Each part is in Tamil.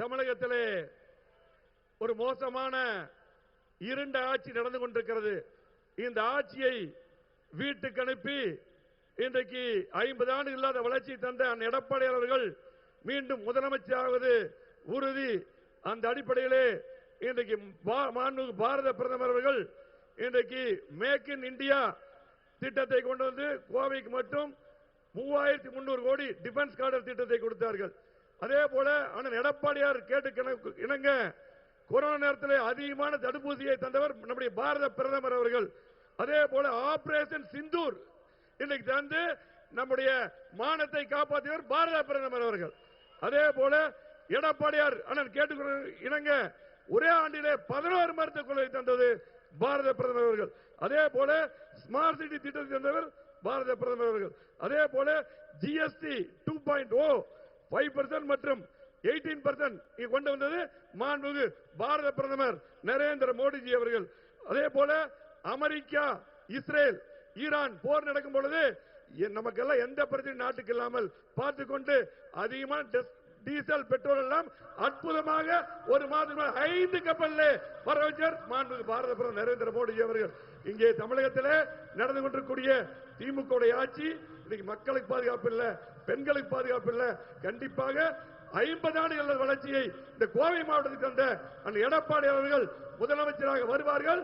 தமிழகத்திலே ஒரு மோசமான இருண்ட ஆட்சி நடந்து கொண்டிருக்கிறது. இந்த ஆட்சியை வீட்டுக்கு அனுப்பி இன்றைக்கு 50 ஆண்டு இல்லாத வளர்ச்சி தந்த எடப்பாடி அவர்கள் மீண்டும் முதலமைச்சராவது உறுதி. அந்த அடிப்படையிலே இன்றைக்கு பாரத பிரதமர் அவர்கள் இன்றைக்கு மேக் இன் இந்தியா திட்டத்தை கொண்டு வந்து கோவைக்கு மட்டும் 3300 கோடி டிஃபென்ஸ் கார்டர் திட்டத்தை கொடுத்தார்கள். அதே போல அண்ணன் எடப்பாடியார் கேட்டு இணங்க கொரோனா நேரத்தில் அதிகமான தடுப்பூசியை தந்தவர் நம்முடைய பாரத பிரதமர் அவர்கள். அதே போல ஆபரேஷன் சிந்தூர் இன்னைக்கு தந்து நம்முடைய மானத்தை காப்பாற்றியவர் பாரத பிரதமர் அவர்கள். அதே போல எடப்பாடியார் அண்ணன் கேட்டு இணங்க ஒரே ஆண்டிலே 11 மருத்துவக் கொள்கை தந்தது பாரத பிரதமர் அவர்கள். அதே போல ஸ்மார்ட் சிட்டி திட்டத்தை தந்தவர் பாரத பிரதமர் அவர்கள். அதே போல ஜிஎஸ்டி 2.0 5% மற்றும் 18% கொண்டு வந்தது மாண்புமிகு பாரத பிரதமர் நரேந்திர மோடிஜி அவர்கள். அதே போல அமெரிக்கா, இஸ்ரேல், ஈரான் போர் நடக்கும் பொழுது நமக்கெல்லாம் எந்த பிரச்சனை நாட்டுக்கு இல்லாமல் பார்த்துக்கொண்டு அதிகமான டீசல் பெட்ரோல் எல்லாம் அற்புதமாக ஒரு மாதம் 5 கப்பல்ல வர வச்சார் மாண்புமிகு பாரத பிரதமர் நரேந்திர மோடிஜி அவர்கள். இங்கே தமிழகத்தில் நடந்து கொண்டிருக்கூடிய திமுக ஆட்சி இன்னைக்கு மக்களுக்கு பாதுகாப்பு இல்ல, பெண்களுக்கு பாதுகாப்பு இல்ல. கண்டிப்பாக 50 ஆண்டுகள் வளர்ச்சியை இந்த கோவை மாவட்டத்துக்கு தந்த அந்த எடப்பாடி அவர்கள் முதலமைச்சராக வருவார்கள்.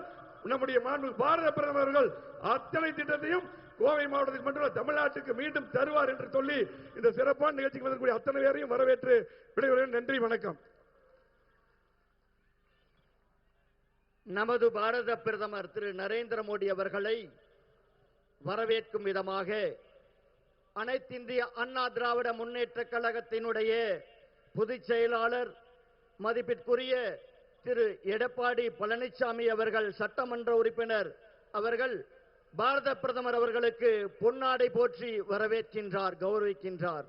நம்முடைய மாண்புமிகு பாரத பிரதமர் அவர்கள் அத்தனை திட்டத்தையும் கோவை மாவட்டத்துக்கு மட்டும் தமிழ்நாட்டுக்கு மீண்டும் தருவார் என்று சொல்லி இந்த சிறப்பான நிகழ்ச்சிக்கு வந்திருக்கக்கூடிய அத்தனை பேரையும் வரவேற்று விடைபெறுகிறேன். நன்றி, வணக்கம். நமது பாரத பிரதமர் திரு நரேந்திர மோடி அவர்களை வரவேற்கும் விதமாக அனைத்திந்திய அண்ணா திராவிட முன்னேற்ற கழகத்தினுடைய பொதுச் செயலாளர் மதிப்பிற்குரிய திரு எடப்பாடி பழனிசாமி அவர்கள் சட்டமன்ற உறுப்பினர் அவர்கள் பாரத பிரதமர் அவர்களுக்கு பொன்னாடை போற்றி வரவேற்கின்றார், கௌரவிக்கின்றார்.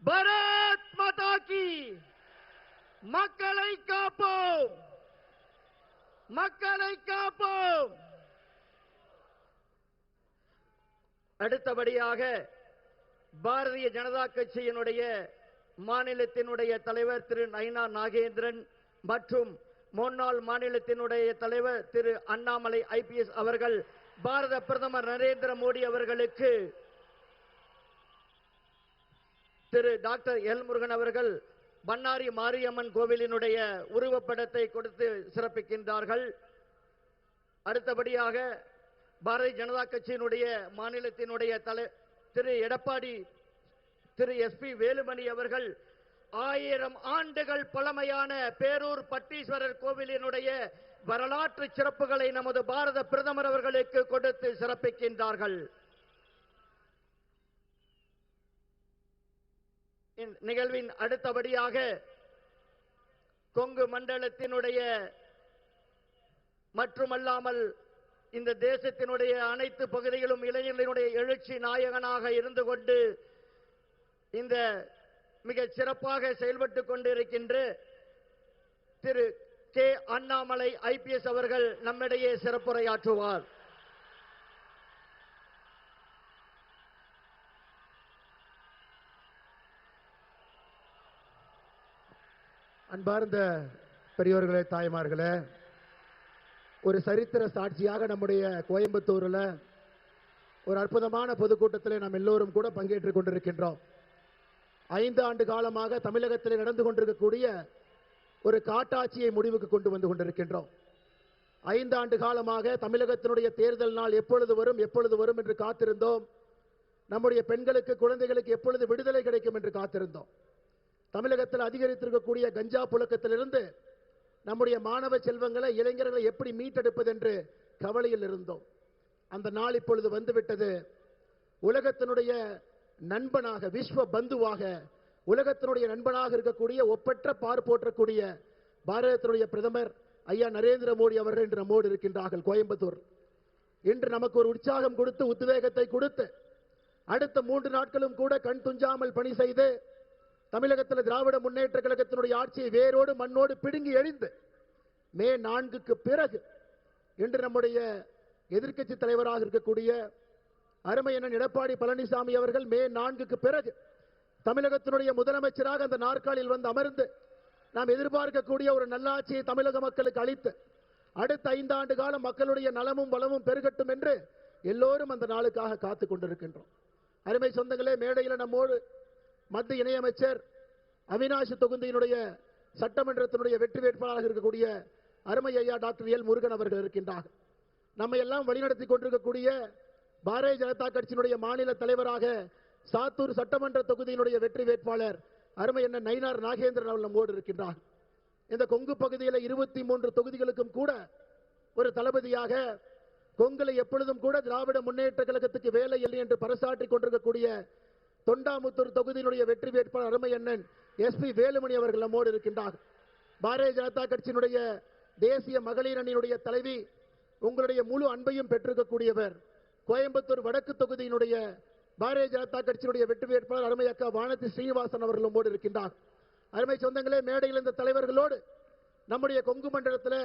பாரத் மாதா கி, மக்களை காப்போம், மக்களை காப்போம். அடுத்தபடியாக பாரதிய ஜனதா கட்சியினுடைய மாநிலத்தினுடைய தலைவர் திரு நயினா நாகேந்திரன் மற்றும் முன்னாள் மாநிலத்தினுடைய தலைவர் திரு அண்ணாமலை IPS அவர்கள் பாரத பிரதமர் நரேந்திர மோடி அவர்களுக்கு திரு டாக்டர் எல் முருகன் அவர்கள் பண்ணாரி மாரியம்மன் கோவிலினுடைய உருவப்படத்தை கொடுத்து சிறப்பிக்கின்றார்கள். அடுத்தபடியாக பாரதிய ஜனதா கட்சியினுடைய மாநிலத்தினுடைய திரு எடப்பாடி திரு SP வேலுமணி அவர்கள் 1000 ஆண்டுகள் பழமையான பேரூர் பட்டீஸ்வரர் கோவிலினுடைய வரலாற்று சிறப்புகளை நமது பாரத பிரதமர் அவர்களுக்கு கொடுத்து சிறப்பிக்கின்றார்கள். நிகழ்வின் அடுத்தபடியாக கொங்கு மண்டலத்தினுடைய மட்டுமல்லாமல் இந்த தேசத்தினுடைய அனைத்து பகுதிகளும் இளைஞர்களுடைய எழுச்சி நாயகனாக இருந்து கொண்டு இந்த மிக சிறப்பாக செயல்பட்டுக் கொண்டிருக்கின்ற திரு கே அண்ணாமலை IPS அவர்கள் நம்மிடையே சிறப்புரையாற்றுவார். அன்பார்ந்த பெரியோர்களே, தாய்மார்களே, ஒரு சரித்திர சாட்சியாக நம்முடைய கோயம்புத்தூரில் ஒரு அற்புதமான பொதுக்கூட்டத்தில் நாம் எல்லோரும் கூட பங்கேற்றுக் கொண்டிருக்கின்றோம். 5 ஆண்டு காலமாக தமிழகத்தில் நடந்து கொண்டிருக்கக்கூடிய ஒரு காட்டாட்சியை முடிவுக்கு கொண்டு வந்து கொண்டிருக்கின்றோம். 5 ஆண்டு காலமாக தமிழகத்தினுடைய தேர்தல் நாள் எப்பொழுது வரும் என்று காத்திருந்தோம். நம்முடைய பெண்களுக்கு, குழந்தைகளுக்கு எப்பொழுது விடுதலை கிடைக்கும் என்று காத்திருந்தோம். தமிழகத்தில் அதிகரித்திருக்கக்கூடிய கஞ்சா புழக்கத்திலிருந்து நம்முடைய மாணவ செல்வங்களை, இளைஞர்களை எப்படி மீட்டெடுப்பது என்று கவலையில் இருந்தோம். அந்த நாள் இப்பொழுது வந்துவிட்டது. உலகத்தினுடைய நண்பனாக, விஸ்வ பந்துவாக, உலகத்தினுடைய நண்பனாக இருக்கக்கூடிய, ஒப்பற்ற பார் போற்றக்கூடிய பாரதத்தினுடைய பிரதமர் ஐயா நரேந்திர மோடி அவர்கள் இன்று நம்மோடு இருக்கின்றார்கள் கோயம்புத்தூர். இன்று நமக்கு ஒரு உற்சாகம் கொடுத்து, உத்வேகத்தை கொடுத்து, அடுத்த 3 நாட்களும் கூட கண் துஞ்சாமல் பணி செய்து தமிழகத்தில் திராவிட முன்னேற்ற கழகத்தினுடைய ஆட்சியை வேரோடு மண்ணோடு பிடுங்கி எறிந்து மே 4க்கு பிறகு இன்று நம்முடைய எதிர்க்கட்சி தலைவராக இருக்கக்கூடிய அருமை அண்ணன் எடப்பாடி பழனிசாமி அவர்கள் மே 4க்கு பிறகு தமிழகத்தினுடைய முதலமைச்சராக அந்த நாற்காலில் வந்து அமர்ந்து நாம் எதிர்பார்க்கக்கூடிய ஒரு நல்லாட்சியை தமிழக மக்களுக்கு அளித்து அடுத்த 5 ஆண்டு காலம் மக்களுடைய நலமும் வளமும் பெருகட்டும் என்று எல்லோரும் அந்த நாளுக்காக காத்துக் கொண்டிருக்கின்றோம். அருமை சொந்தங்களே, மேடையில் நம்மோடு மத்திய இணையமைச்சர் அவிநாசி தொகுதியினுடைய சட்டமன்றத்தினுடைய வெற்றி வேட்பாளராக இருக்கக்கூடிய அருமை ஐயா டாக்டர் எல் முருகன் அவர்கள் இருக்கின்றார்கள். நம்மை எல்லாம் வழிநடத்தி கொண்டிருக்கக்கூடிய பாரதிய ஜனதா கட்சியினுடைய மாநில தலைவராக சாத்தூர் சட்டமன்ற தொகுதியினுடைய வெற்றி வேட்பாளர் அருமை அண்ணன் நயினார் நாகேந்திரன் அவர்கள் நம்மோடு இருக்கின்றார். இந்த கொங்கு பகுதியில் 23 தொகுதிகளுக்கும் கூட ஒரு தளபதியாக கொங்குல எப்பொழுதும் கூட திராவிட முன்னேற்ற கழகத்துக்கு வேலை இல்லை என்று பறைசாற்றிக் கொண்டிருக்கக்கூடிய தொண்டாமுத்தூர் தொகுதியினுடைய வெற்றி வேட்பாளர் அருமை அண்ணன் எஸ்பி வேலுமணி அவர்கள் நம்மோடு இருக்கின்றார். பாரதிய ஜனதா கட்சியினுடைய தேசிய மகளிர் அணியினுடைய தலைவி, உங்களுடைய முழு அன்பையும் பெற்றிருக்கக்கூடியவர், கோயம்புத்தூர் வடக்கு தொகுதியினுடைய பாரதிய ஜனதா கட்சியினுடைய வெற்றி வேட்பாளர் அருமை அக்கா வானதி ஸ்ரீனிவாசன் அவர்கள் நம்மோடு இருக்கின்றார். அருமை சொந்தங்களே, மேடையில் இந்த தலைவர்களோடு நம்முடைய கொங்கு மண்டலத்தில்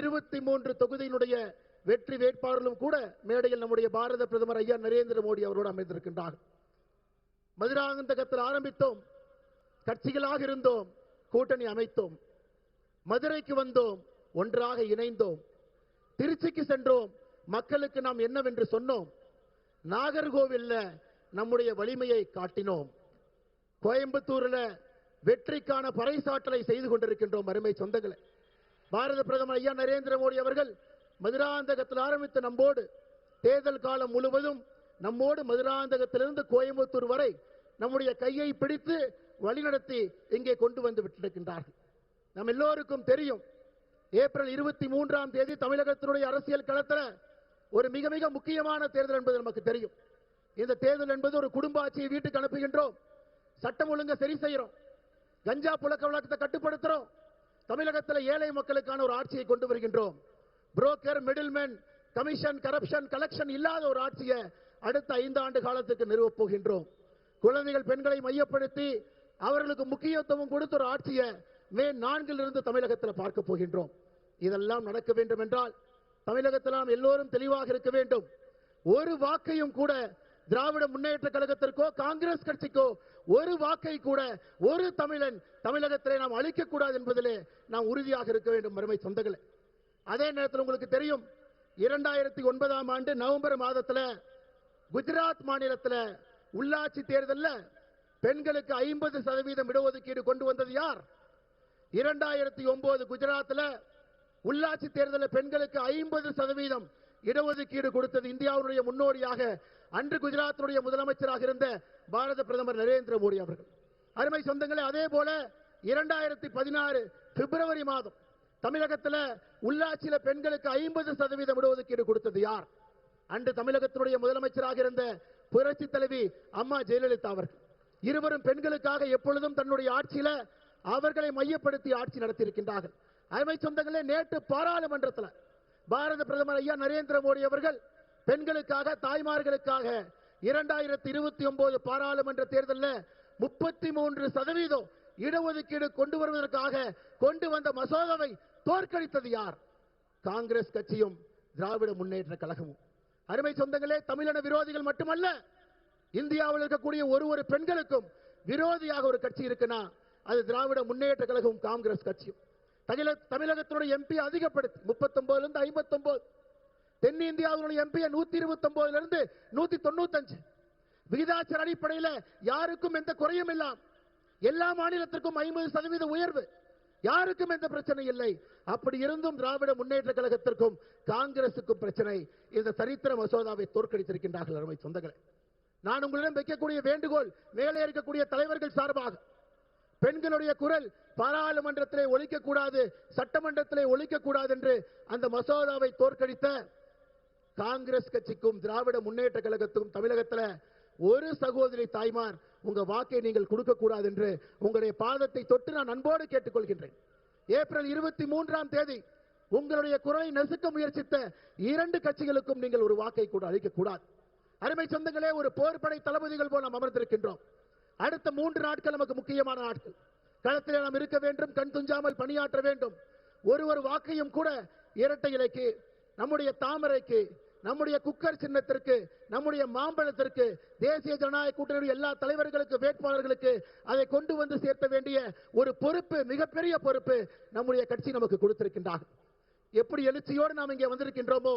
23 தொகுதியினுடைய வெற்றி வேட்பாளர்களும் கூட மேடையில் நம்முடைய பாரத பிரதமர் ஐயா நரேந்திர மோடி அவரோடு அமைந்திருக்கின்றார். மதுராந்தகத்தில் ஆரம்பித்தோம், கட்சிகளாக இருந்தோம், கூட்டணி அமைத்தோம், மதுரைக்கு வந்தோம், ஒன்றாக இணைந்தோம், திருச்சிக்கு சென்றோம், மக்களுக்கு நாம் என்னவென்று சொன்னோம், நாகர்கோவில்ல நம்முடைய வலிமையை காட்டினோம், கோயம்புத்தூர்ல வெற்றிக்கான பறைசாற்றலை செய்து கொண்டிருக்கின்றோம். அருமை சொந்தங்களே, பாரத பிரதமர் ஐயா நரேந்திர மோடி அவர்கள் மதுராந்தகத்தில் ஆரம்பித்து நம்மோடு தேர்தல் காலம் முழுவதும் நம்மோடு மதுராந்தகத்திலிருந்து கோயம்புத்தூர் வரை நம்முடைய கையை பிடித்து வழிநடத்தி இங்கே கொண்டு வந்து விட்டிருக்கின்றார்கள். நம் எல்லோருக்கும் தெரியும், ஏப்ரல் 23ஆம் தேதி தமிழகத்தினுடைய அரசியல் களத்தில் ஒரு மிக மிக முக்கியமான தேர்தல் என்பது நமக்கு தெரியும். இந்த தேர்தல் என்பது ஒரு குடும்ப ஆட்சியை வீட்டுக்கு அனுப்புகின்றோம், சட்டம் ஒழுங்க சரி செய்கிறோம், கஞ்சா புழக்க வழக்கத்தை கட்டுப்படுத்துறோம், தமிழகத்தில் ஏழை மக்களுக்கான ஒரு ஆட்சியை கொண்டு வருகின்றோம், broker middleman commission corruption collection இல்லாத ஒரு ஆட்சியை அடுத்த 5 ஆண்டு காலத்துக்கு நிறுவப் போகின்றோம். குழந்தைகள் பெண்களை மையப்படுத்தி அவர்களுக்கு முக்கியத்துவம் கொடுத்த ஒரு ஆட்சியை மே 4 தமிழகத்தில் பார்க்க போகின்றோம். இதெல்லாம் நடக்க வேண்டும் என்றால் தமிழகத்தில் நாம் எல்லோரும் தெளிவாக இருக்க வேண்டும். ஒரு வாக்கையும் கூட திராவிட முன்னேற்ற கழகத்திற்கோ காங்கிரஸ் கட்சிக்கோ ஒரு வாக்கை கூட ஒரு தமிழன் தமிழகத்திலே நாம் அளிக்க கூடாது என்பதிலே நாம் உறுதியாக இருக்க வேண்டும். அருமை சொந்தங்களே, அதே நேரத்தில் உங்களுக்கு தெரியும், 2009ஆம் ஆண்டு நவம்பர் மாதத்தில் குஜராத் மாநிலத்தில் உள்ளாட்சி தேர்தலில் பெண்களுக்கு 50% இடஒதுக்கீடு கொண்டு வந்தது யார்? 2009 குஜராத்தில் உள்ளாட்சி தேர்தலில் பெண்களுக்கு 50% இடஒதுக்கீடு கொடுத்தது இந்தியாவுடைய முன்னோடியாக அன்று குஜராத்தினுடைய முதலமைச்சராக இருந்த பாரத பிரதமர் நரேந்திர மோடி அவர்கள். அருமை சொந்தங்களே, அதே போல 2016 பிப்ரவரி மாதம் தமிழகத்தில் உள்ளாட்சியில் பெண்களுக்கு 50% இடஒதுக்கீடு கொடுத்தது யார்? அன்று தமிழகத்தினுடைய முதலமைச்சராக இருந்த புரட்சி தலைவி அம்மா ஜெயலலிதா அவர்கள். இருவரும் பெண்களுக்காக எப்பொழுதும் தன்னுடைய ஆட்சியில அவர்களை மையப்படுத்தி ஆட்சி நடத்தியிருக்கின்றார்கள். அருமை சொந்தங்களே, நேற்று பாராளுமன்றத்தில் பாரத பிரதமர் ஐயா நரேந்திர மோடி அவர்கள் பெண்களுக்காக தாய்மார்களுக்காக 2029 பாராளுமன்ற தேர்தலில் 33% இடஒதுக்கீடு கொண்டு வருவதற்காக கொண்டு வந்த மசோதாவை தோற்கடித்தது யார்? காங்கிரஸ் கட்சியும் திராவிட முன்னேற்ற கழகமும். அருமை சொந்தங்களே, தமிழன விரோதிகள் மட்டுமல்ல, இந்தியாவில் இருக்கக்கூடிய ஒரு பெண்களுக்கும் விரோதியாக ஒரு கட்சி இருக்குன்னா அது திராவிட முன்னேற்ற கழகம் காங்கிரஸ் கட்சியும். தமிழகத்தினுடைய எம்பி அதிகப்படுத்தி 39 59, தென்னிந்தியாவினுடைய எம்பி 129 195 விகிதாச்சார அடிப்படையில் யாருக்கும் எந்த குறையும் இல்லாம எல்லா மாநிலத்திற்கும் 50% உயர்வு, யாருக்கும் எந்த பிரச்சனை இல்லை. அப்படி இருந்தும் திராவிட முன்னேற்ற கழகத்திற்கும் காங்கிரசுக்கும் பிரச்சனை. இந்த சரித்திர மசோதாவை தோற்கடித்திருக்கின்றார்கள். அருமை சொந்தங்களே, நான் உங்களிடம் வைக்கக்கூடிய வேண்டுகோள், மேலே இருக்கக்கூடிய தலைவர்கள் சார்பாக பெண்களுடைய குரல் பாராளுமன்றத்திலே ஒலிக்கக்கூடாது, சட்டமன்றத்திலே ஒலிக்கக்கூடாது என்று அந்த மசோதாவை தோற்கடித்த காங்கிரஸ் கட்சிக்கும் திராவிட முன்னேற்ற கழகத்துக்கும் தமிழகத்தில் ஒரு சகோதரி தாய்மார் உங்க வாக்கை நீங்கள் கொடுக்க கூடாது என்று உங்களுடைய பாதத்தை தொட்டு நான் அன்போடு கேட்டுக்கொள்கின்றேன். ஏப்ரல் 23ஆம் தேதி உங்களுடைய குரலை நசுக்க முயற்சித்த 2 கட்சிகளுக்கும் நீங்கள் ஒரு வாக்கை கூட அளிக்க கூடாது. அருமை சொந்தங்களே, ஒரு போர்படை தளபதிகள் போல் நாம் அமர்ந்திருக்கின்றோம். அடுத்த 3 நாட்கள் நமக்கு முக்கியமான நாட்கள். களத்திலே நாம் இருக்க வேண்டும், கண் துஞ்சாமல் பணியாற்ற வேண்டும். ஒரு வாக்கையும் கூட இரட்டை இலைக்கு, நம்முடைய தாமரைக்கு, நம்முடைய குக்கர் சின்னத்திற்கு, நம்முடைய மாம்பழத்திற்கு தேசிய ஜனநாயக கூட்டணியுடைய எல்லா தலைவர்களுக்கு, வேட்பாளர்களுக்கு அதை கொண்டு வந்து சேர்த்த வேண்டிய ஒரு பொறுப்பு, மிகப்பெரிய பொறுப்பு நம்முடைய கட்சி நமக்கு கொடுத்திருக்கின்றார். எப்படி எழுச்சியோடு நாம் இங்கே வந்திருக்கின்றோமோ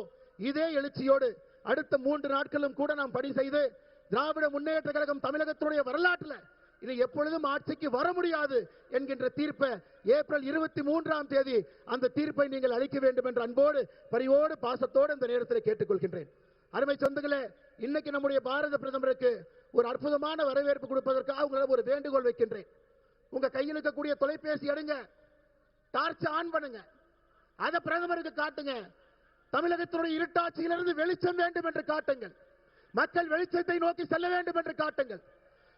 இதே எழுச்சியோடு அடுத்த 3 நாட்களும் கூட நாம் பணி செய்து திராவிட முன்னேற்ற கழகம் தமிழகத்தினுடைய வரலாற்றில் இது எப்பொழுதும் ஆட்சிக்கு வர முடியாது என்கின்ற தீர்ப்பை ஏப்ரல் 23ஆம் தேதி அந்த தீர்ப்பை நீங்கள் அளிக்க வேண்டும் என்ற அன்போடு, பரிவோடு, பாசத்தோடு இந்த நேரத்தில் கேட்டுக்கொள்கின்றேன். அருமை சொந்தங்களே, இன்னைக்கு நம்முடைய பாரத பிரதமருக்கு ஒரு அற்புதமான வரவேற்பு கொடுப்பதற்காக உங்களிடம் ஒரு வேண்டுகோள் வைக்கின்றேன். உங்க கையில் இருக்கக்கூடிய தொலைபேசி எடுங்க, டார்ச் ஆன் பண்ணுங்க, அதை பிரதமருக்கு காட்டுங்க. தமிழகத்தினுடைய இருட்டாட்சியிலிருந்து வெளிச்சம் வேண்டும் என்று காட்டுங்கள். மக்கள் வெளிச்சத்தை நோக்கி செல்ல வேண்டும் என்று காட்டுங்கள்.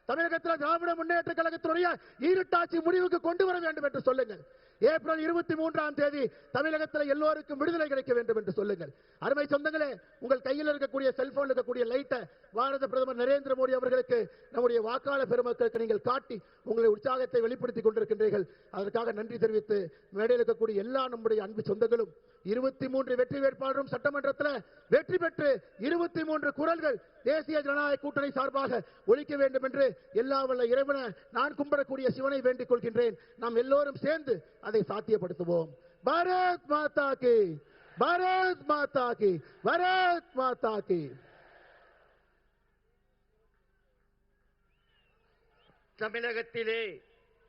தமிழகத்தில் திராவிட முன்னேற்ற கழகத்தினுடைய இருட்டாட்சி முடிவுக்கு கொண்டு வர வேண்டும் என்று சொல்லுங்கள். ஏப்ரல் 23ஆம் தேதி தமிழகத்தில் எல்லோருக்கும் விடுதலை கிடைக்க வேண்டும் என்று சொல்லுங்கள். அருமை சொந்தங்களே, உங்கள் கையில் இருக்கக்கூடிய செல்போன் இருக்கக்கூடிய லைட்டை பாரத பிரதமர் நரேந்திர மோடி அவர்களுக்கு, நம்முடைய வாக்காளர் பெருமக்களுக்கு நீங்கள் காட்டி உங்களுடைய உற்சாகத்தை வெளிப்படுத்திக் கொண்டிருக்கின்றீர்கள். அதற்காக நன்றி தெரிவித்து மேடையில் இருக்கக்கூடிய எல்லா நம்முடைய அன்பு சொந்தங்களும் 23 வெற்றி வேட்பாளரும் சட்டமன்றத்தில் வெற்றி பெற்று 23 குரல்கள் தேசிய ஜனநாயக கூட்டணி சார்பாக ஒலிக்க வேண்டும் என்று எல்லா வல்ல இறைவனை நான் கும்பிடக்கூடிய சிவனை வேண்டிக் கொள்கின்றேன். நாம் எல்லோரும் சேர்ந்து அதை சாத்தியப்படுத்துவோம். பாரத் மாதா கி, பாரத் மாதா கி, பாரத் மாதா கி. தமிழகத்திலே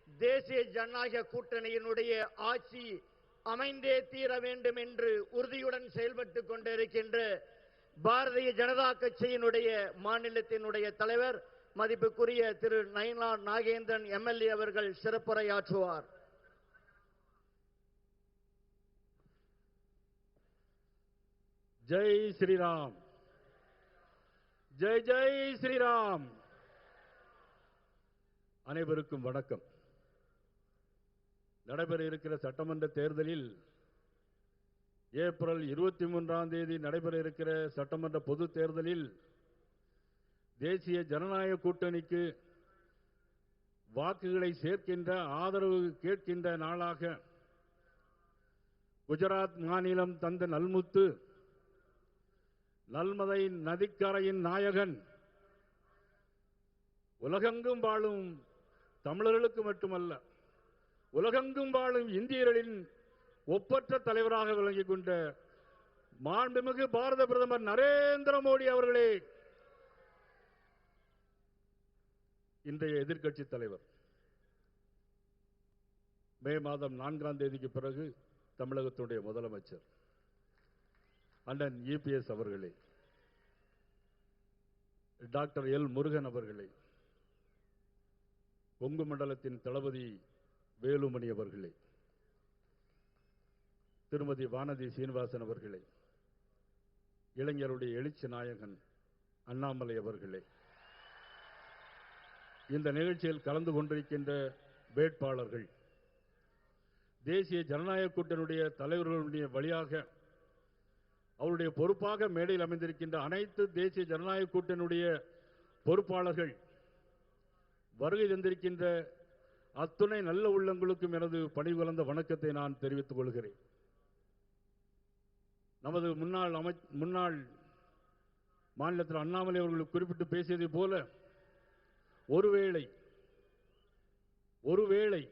தேசிய ஜனநாயக கூட்டணியினுடைய ஆட்சி அமைந்தே தீர வேண்டும் என்று உறுதியுடன் செயல்பட்டுக் கொண்டிருக்கின்ற பாரதிய ஜனதா கட்சியினுடைய மாநிலத்தினுடைய தலைவர் மதிப்புக்குரிய திரு நயினா நாகேந்திரன் எம்எல்ஏ அவர்கள் சிறப்புரையாற்றுவார். ஜெய் ஸ்ரீராம், ஜெய் ஜெய் ஸ்ரீராம். அனைவருக்கும் வணக்கம். நடைபெற இருக்கிற சட்டமன்ற தேர்தலில் ஏப்ரல் 23ஆம் தேதி நடைபெற இருக்கிற சட்டமன்ற பொது தேர்தலில் தேசிய ஜனநாயக கூட்டணிக்கு வாக்குகளை சேர்க்கின்ற, ஆதரவு கேட்கின்ற நாளாக குஜராத் மாநிலம் தந்த நல்முத்து, நல்மதை நதிக்கரையின் நாயகன், உலகெங்கும் வாழும் தமிழர்களுக்கு மட்டுமல்ல உலகெங்கும் வாழும் இந்தியர்களின் ஒப்பற்ற தலைவராக விளங்கிக் கொண்ட மாண்புமிகு பாரத பிரதமர் நரேந்திர மோடி அவர்களே இன்றைய எதிர்க்கட்சி தலைவர். மே மாதம் 4ஆம் தேதிக்கு பிறகு தமிழகத்துடைய முதலமைச்சர் அண்ணன் இபிஎஸ் அவர்களே, டாக்டர் எல் முருகன் அவர்களே, கொங்கு மண்டலத்தின் தளபதி வேலுமணி அவர்களே, திருமதி வானதி சீனிவாசன் அவர்களே, இளைஞருடைய எழுச்சி நாயகன் அண்ணாமலை அவர்களே, இந்த நிகழ்ச்சியில் கலந்து கொண்டிருக்கின்ற வேட்பாளர்கள், தேசிய ஜனநாயக கூட்டணியுடைய தலைவர்களுடைய வழியாக அவருடைய பொறுப்பாக மேடையில் அமைந்திருக்கின்ற அனைத்து தேசிய ஜனநாயக கூட்டணியுடைய பொறுப்பாளர்கள், வருகை தந்திருக்கின்ற அத்துணை நல்ல உள்ளங்களுக்கும் எனது பணிகலந்த வணக்கத்தை நான் தெரிவித்துக் கொள்கிறேன். நமது முன்னாள் மாநிலத்தில் அண்ணாமலை அவர்கள் குறிப்பிட்டு பேசியதை போல ஒருவேளை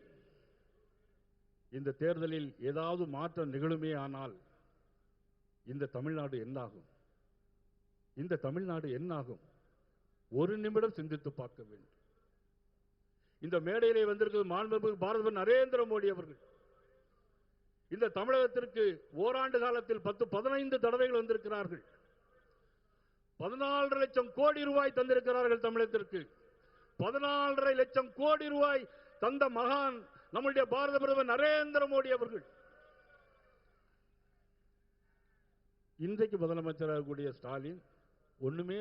இந்த தேர்தலில் ஏதாவது மாற்றம் நிகழுமே ஆனால் இந்த தமிழ்நாடு என்னாகும்? இந்த தமிழ்நாடு என்னாகும்? ஒரு நிமிடம் சிந்தித்து பார்க்க வேண்டும். இந்த மேடையிலே வந்திருக்கிறது மாண்புமிகு பாரத நரேந்திர மோடி அவர்கள். இந்த தமிழகத்திற்கு ஓராண்டு காலத்தில் 10-15 தடவைகள் வந்திருக்கிறார்கள். 14.5 லட்சம் கோடி ரூபாய் தந்திருக்கிறார்கள் தமிழகத்திற்கு. 14.5 லட்சம் கோடி ரூபாய் தந்த மகான் நம்முடைய பாரத பிரதமர் நரேந்திர மோடி அவர்கள். இன்றைக்கு முதலமைச்சராக கூடிய ஸ்டாலின் ஒண்ணுமே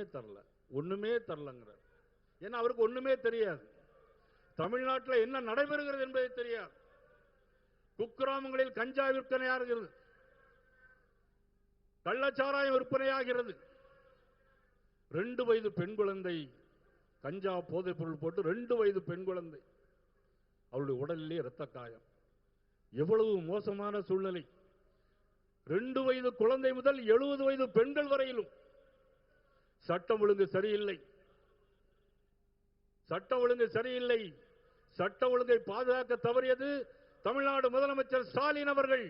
தரலங்கிறார். ஏன்னா அவருக்கு ஒண்ணுமே தெரியாது. தமிழ்நாட்டில் என்ன நடைபெறுகிறது என்பதை தெரியாது. குக்கிராமங்களில் கஞ்சா விற்பனையாகிறது, கள்ளச்சாராயம் விற்பனையாகிறது. 2 வயது பெண் குழந்தை கஞ்சா போதைப் பொருள் போட்டு 2 வயது பெண் குழந்தை, அவருடைய உடலிலே இரத்த காயம். எவ்வளவு மோசமான சூழ்நிலை! 2 வயது குழந்தை முதல் 70 வயது பெண்கள் வரையிலும் சட்டம் ஒழுங்கு சரியில்லை. சட்டம் ஒழுங்கு சரியில்லை. சட்ட ஒழுங்கை பாதுகாக்க தவறியது தமிழ்நாடு முதலமைச்சர் ஸ்டாலின் அவர்கள்.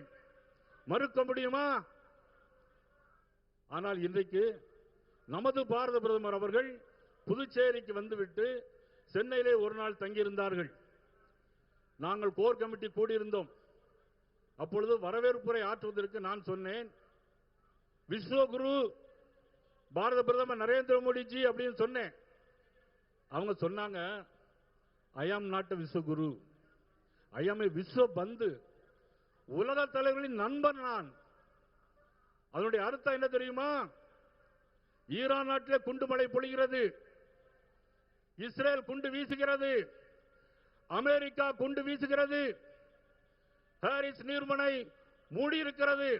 மறுக்க முடியுமா? ஆனால் இன்றைக்கு நமது பாரத பிரதமர் அவர்கள் புதுச்சேரிக்கு வந்துவிட்டு சென்னையிலே ஒரு நாள் தங்கியிருந்தார்கள். நாங்கள் கோர் கமிட்டி கூடியிருந்தோம். அப்பொழுது வரவேற்புரை ஆற்றுவதற்கு நான் சொன்னேன், விஸ்வகுரு பாரத பிரதமர் நரேந்திர மோடிஜி அப்படின்னு சொன்னேன். அவங்க சொன்னாங்க, ஐ ஆம் நாட் விஸ்வகுரு, ஐ ஆம் விஸ்வ பந்து, உலக தலைவர்களின் நண்பன் நான். அதனுடைய அர்த்தம் என்ன தெரியுமா? ஈரான் நாட்டிலே குண்டு மழை பொழிகிறது, இஸ்ரேல் குண்டு வீசுகிறது, அமெரிக்கா குண்டு வீசுகிறது, ஹாரிஸ் நீர்மனை மூடியிருக்கிறது.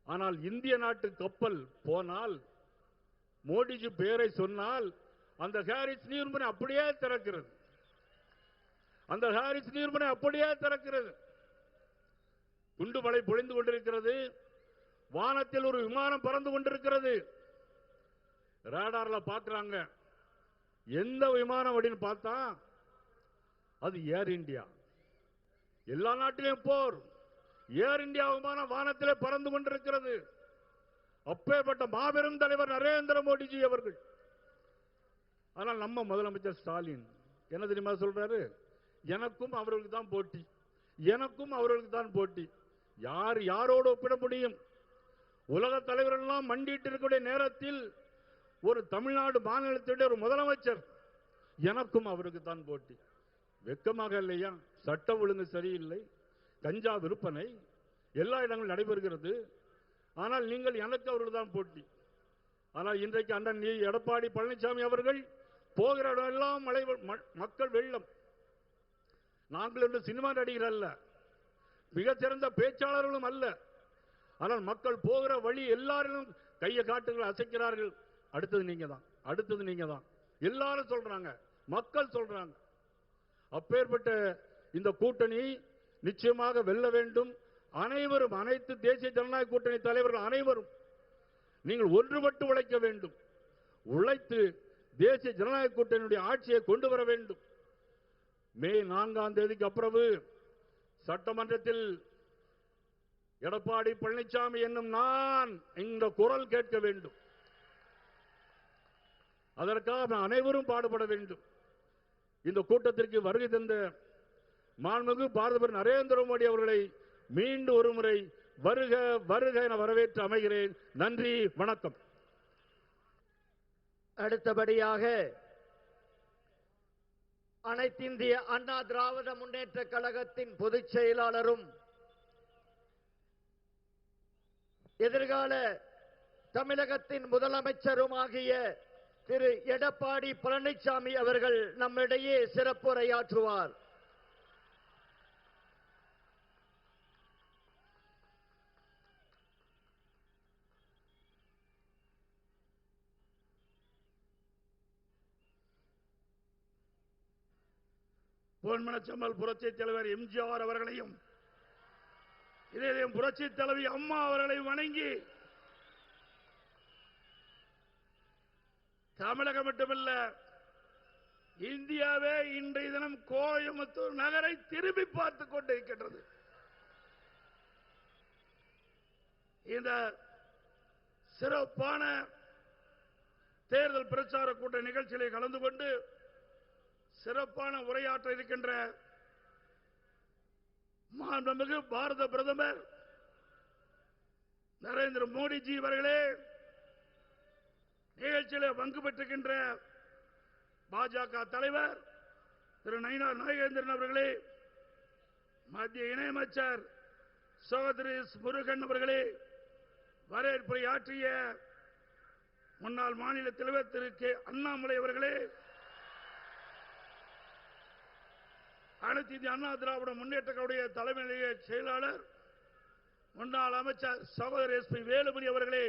ஆனால் இந்திய நாட்டு கப்பல் போனால், மோடிஜி பெயரை சொன்னால் அந்த ஹாரிஸ் நீர்மனை அப்படியே திறக்கிறது. அந்த ஹாரிஸ் நீர்மனை அப்படியே திறக்கிறது. குண்டு மழை பொழிந்து கொண்டிருக்கிறது. வானத்தில் ஒரு விமானம் பறந்து கொண்டிருக்கிறது. ரேடார்ல பார்க்கிறாங்க. எந்த விமானம் அப்படின்னு பார்த்தா அது ஏர் இந்தியா. எல்லா நாட்டிலும் போர். ஏர் இந்தியா விமானம் வானத்திலே பறந்து கொண்டிருக்கிறது. அப்பேற்பட்ட மாபெரும் தலைவர் நரேந்திர மோடிஜி அவர்கள். ஆனால் நம்ம முதலமைச்சர் ஸ்டாலின் என்ன தெரியுமா சொல்றாரு? எனக்கும் அவர்களுக்கு தான் போட்டி, எனக்கும் அவர்களுக்கு தான் போட்டி. யார் யாரோடு ஒப்பிட முடியும்? உலக தலைவர்கள் எல்லாம் மண்டிட்டு இருக்கக்கூடிய நேரத்தில் ஒரு தமிழ்நாடு மாநிலத்தினுடைய ஒரு முதலமைச்சர் எனக்கும் அவருக்கு தான் போட்டி. வெக்கமாக இல்லையா? சட்ட ஒழுங்கு சரியில்லை, கஞ்சா விற்பனை எல்லா இடங்களும் நடைபெறுகிறது. ஆனால் நீங்கள் எனக்கு அவர்கள் தான் போட்டி. ஆனால் இன்றைக்கு அண்ணன் எடப்பாடி பழனிசாமி அவர்கள் போகிற இடம் எல்லாம் மக்கள் வெள்ளம். நாங்கள் என்று சினிமா நடிகர் அல்ல, மிகச்சிறந்த பேச்சாளர்களும் அல்ல. ஆனால் மக்கள் போகிற வழி எல்லாரும் கையை காட்டுகள் அசைக்கிறார்கள். அடுத்தது நீங்க தான், அடுத்தது நீங்க தான் எல்லாரும் சொல்றாங்க, மக்கள் சொல்றாங்க. அப்பேற்பட்ட இந்த கூட்டணி நிச்சயமாக வெல்ல வேண்டும். அனைவரும், அனைத்து தேசிய ஜனநாயக கூட்டணி தலைவர்கள் அனைவரும் நீங்கள் ஒன்றுபட்டு உழைக்க வேண்டும். உழைத்து தேசிய ஜனநாயக கூட்டணியுடைய ஆட்சியை கொண்டு வர வேண்டும். மே 4ஆம் தேதிக்கு அப்புறம் சட்டமன்றத்தில் எடப்பாடி பழனிசாமி என்னும் நான் இந்த குரல் கேட்க வேண்டும். அதற்காக அனைவரும் பாடுபட வேண்டும். இந்த கூட்டத்திற்கு வருகை தந்த மாண்புமிகு பாரத பிரதமர் நரேந்திர மோடி அவர்களை மீண்டும் ஒரு முறை வருக வருக என வரவேற்று அமைகிறேன். நன்றி, வணக்கம். அடுத்தபடியாக அனைத்திந்திய அண்ணா திராவிட முன்னேற்ற கழகத்தின் பொதுச் செயலாளரும் எதிர்கால தமிழகத்தின் முதலமைச்சருமாகிய திரு எடப்பாடி பழனிசாமி அவர்கள் நம்மிடையே சிறப்புரையாற்றுவார். பொன்மனச்செம்மல் புரட்சி தலைவர் எம்ஜிஆர் அவர்களையும் இதயம் புரட்சி தலைவி அம்மா அவர்களையும் வணங்கி, தமிழகம் மட்டுமல்ல இந்தியாவே இன்றைய தினம் கோயம்புத்தூர் நகரை திரும்பி பார்த்துக் கொண்டிருக்கின்றது. இந்த சிறப்பான தேர்தல் பிரச்சார கூட்ட நிகழ்ச்சியிலே கலந்து கொண்டு சிறப்பான உரையாற்ற இருக்கின்ற மாண்புமிகு பாரத பிரதமர் நரேந்திர மோடிஜி அவர்களே, நிகழ்ச்சியில் பங்கு பெற்றுகின்ற பாஜக தலைவர் திரு நயினார் நாகேந்திரன் அவர்களே, மத்திய இணையமைச்சர் சகோதரி முருகன் அவர்களே, வரவேற்புரை ஆற்றிய முன்னாள் மாநில தலைவர் திரு கே அண்ணாமலை அவர்களே, அனைத்து இந்திய அண்ணா திராவிட முன்னேற்ற கழக தலைமை நிலைய செயலாளர் முன்னாள் அமைச்சர் சகோதரர் எஸ்.பி. வேலுமணி அவர்களே,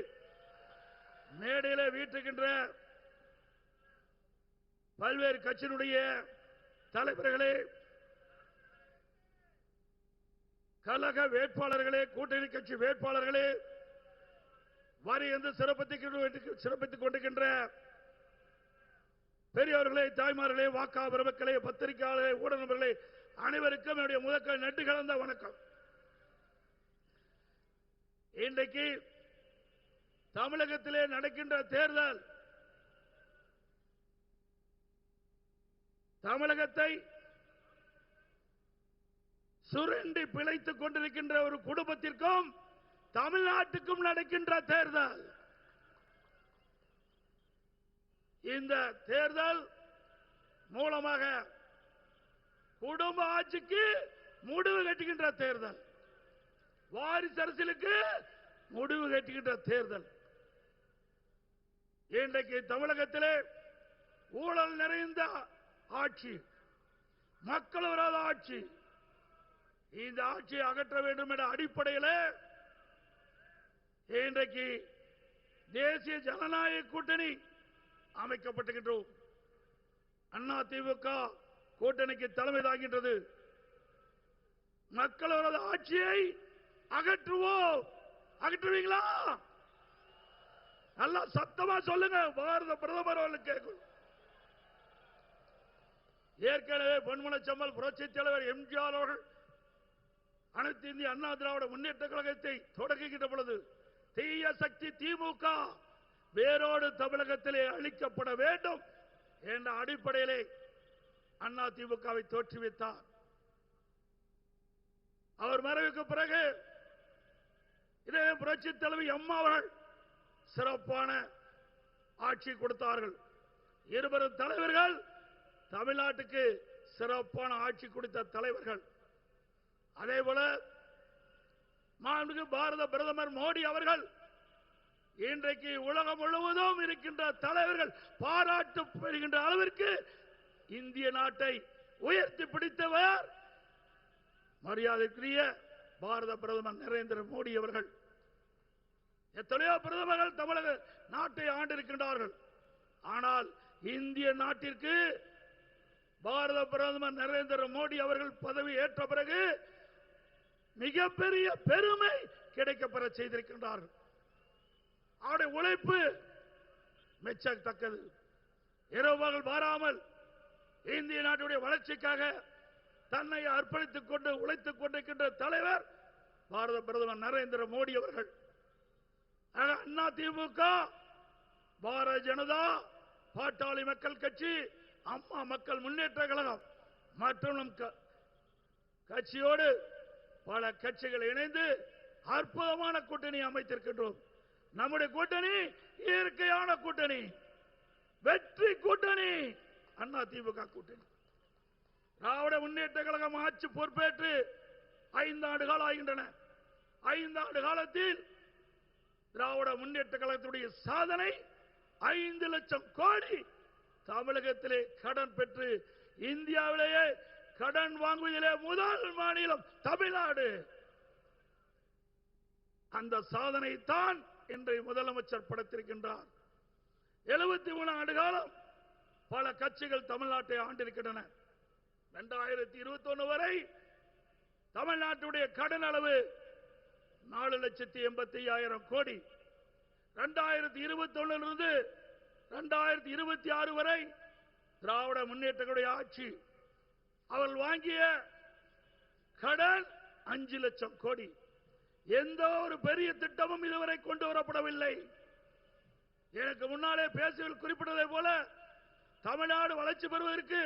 மேடையில வீட்டுகின்ற பல்வேறு கட்சியினுடைய தலைவர்களே, கழக வேட்பாளர்களே, கூட்டணி கட்சி வேட்பாளர்களே, வரி என்று சிறப்பித்துக் கொண்டிருக்கின்ற பெரியவர்களே, தாய்மார்களே, வாக்கா பெருமக்களே, பத்திரிகையாளர்களே, ஊடகங்களே, அனைவருக்கும் என்னுடைய முதற்கண் நன்றி கலந்த வணக்கம். இன்றைக்கு தமிழகத்திலே நடக்கின்ற தேர்தல் தமிழகத்தை சுரண்டி பிழைத்துக் கொண்டிருக்கின்ற ஒரு குடும்பத்திற்கும் தமிழ்நாட்டுக்கும் நடக்கின்ற தேர்தல். இந்த தேர்தல் மூலமாக குடும்ப ஆட்சிக்கு முடிவு கட்டுகின்ற தேர்தல், வாரிசு அரசியலுக்கு முடிவு கட்டுகின்ற தேர்தல். இன்றைக்கு தமிழகத்திலே ஊழல் நிறைந்த ஆட்சி, மக்கள் விரோத ஆட்சி. இந்த ஆட்சியை அகற்ற வேண்டும் என்ற அடிப்படையில் இன்றைக்கு தேசிய ஜனநாயக கூட்டணி அமைக்கப்பட்டிருக்கின்றோம். அதிமுக கூட்டணிக்கு தலைமை தாங்கின்றது. மக்கள் விரோத ஆட்சியை அகற்றுவோம். அகற்றுவீங்களா? நல்லா சத்தமா சொல்லுங்க. பாரத பிரதமர் அவர்களுக்கு கேட்கும். ஏற்கனவே பொன்மனச்செம்மல் புரட்சி தலைவர் எம்ஜிஆர் அவர்கள் அனைத்து இந்திய அண்ணா திராவிட முன்னேற்ற கழகத்தை தொடங்குகின்ற பொழுது தீய சக்தி திமுக வேரோடு தமிழகத்திலே அழிக்கப்பட வேண்டும் என்ற அடிப்படையிலே அண்ணா திமுகவை தோற்றுவித்தார். அவர் மறைவுக்கு பிறகு இதே புரட்சி தலைவி அம்மா அவர்கள் சிறப்பான ஆட்சி கொடுத்தார்கள். இருவரும் தலைவர்கள் தமிழ்நாட்டுக்கு சிறப்பான ஆட்சி கொடுத்த தலைவர்கள். அதேபோல மாண்புமிகு பாரத பிரதமர் மோடி அவர்கள் இன்றைக்கு உலகம் முழுவதும் இருக்கின்ற தலைவர்கள் பாராட்டு பெறுகின்ற அளவிற்கு இந்திய நாட்டை உயர்த்தி பிடித்தவர் மரியாதைக்குரிய பாரத பிரதமர் நரேந்திர மோடி அவர்கள். எத்தனையோ பிரதமர்கள் தமிழக நாட்டை ஆண்டிருக்கின்றார்கள். ஆனால் இந்திய நாட்டிற்கு பாரத பிரதமர் நரேந்திர மோடி அவர்கள் பதவி ஏற்ற பிறகு மிகப்பெரிய பெருமை கிடைக்கப்பெற செய்திருக்கின்றார்கள். அவருடைய உழைப்பு மெச்சத்தக்கது. இரவுகள் மாறாமல் இந்திய நாட்டுடைய வளர்ச்சிக்காக தன்னை அர்ப்பணித்துக் கொண்டு உழைத்துக் கொண்டிருக்கின்ற தலைவர் பாரத பிரதமர் நரேந்திர மோடி அவர்கள். அண்ணா திமுக, பாரத ஜனதா, பாட்டாளி மக்கள் கட்சி, அம்மா மக்கள் முன்னேற்ற கழகம் மற்றும் கட்சியோடு பல கட்சிகள் இணைந்து அற்புதமான கூட்டணி அமைத்திருக்கின்றோம். நம்முடைய கூட்டணி இயற்கையான கூட்டணி, வெற்றி கூட்டணி, அண்ணா திமுக கூட்டணி. திராவிட முன்னேற்ற கழகம் ஆட்சி பொறுப்பேற்று 5 ஆண்டுகள் ஆகின்றன. 5 ஆண்டு காலத்தில் திராவிட முன்னேற்ற கழகத்துடைய சாதனை 5 லட்சம் கோடி தமிழகத்திலே கடன் பெற்று இந்தியாவிலேயே கடன் வாங்குவதிலே முதல் மாநிலம் தமிழ்நாடு. அந்த சாதனை தான் இன்றைய முதலமைச்சர் படைத்திருக்கின்றார். 73 ஆண்டு காலம் பல கட்சிகள் தமிழ்நாட்டை ஆண்டிருக்கின்றன. 2021 வரை தமிழ்நாட்டுடைய கடன் அளவு 4,85,000 கோடி. 2021 2026 வரை திராவிட முன்னேற்ற ஆட்சி அவர்கள் வாங்கிய கடன் 5 லட்சம் கோடி. எந்த ஒரு பெரிய திட்டமும் இதுவரை கொண்டு வரப்படவில்லை. எனக்கு முன்னாலே பேசுவதில் குறிப்பிட்டதை போல தமிழ்நாடு வளர்ச்சி பெறுவதற்கு,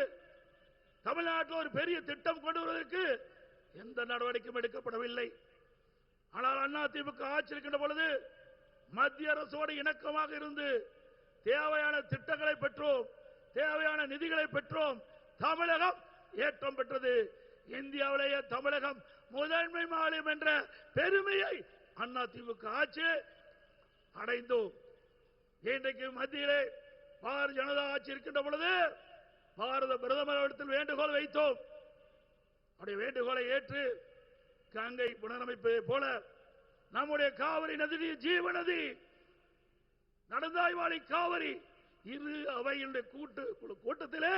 தமிழ்நாட்டில் ஒரு பெரிய திட்டம் கொண்டு வருவதற்கு எந்த நடவடிக்கையும் எடுக்கப்படவில்லை. ஆனால் அதிமுக ஆட்சி இருக்கின்ற பொழுது மத்திய அரசோடு இணக்கமாக இருந்து தேவையான திட்டங்களை பெற்றோம், தேவையான நிதிகளை பெற்றோம். தமிழகம் ஏற்றம் பெற்றது. இந்தியாவிலேயே தமிழகம் முதன்மை மாநிலம் என்ற பெருமையை அதிமுக ஆட்சி அடைந்தோம். இன்றைக்கு மத்தியிலே பாரதிய ஜனதா ஆட்சி இருக்கின்ற பொழுது பாரத பிரதமரிடத்தில் வேண்டுகோள் வைத்தோம். அவருடைய வேண்டுகோளை ஏற்று கங்கை புனரமைப்பதை போல நம்முடைய காவிரி நதி ஜீவநதி, நடந்தாய்வாளி காவிரி, இரு அவைகளுடைய கூட்டத்திலே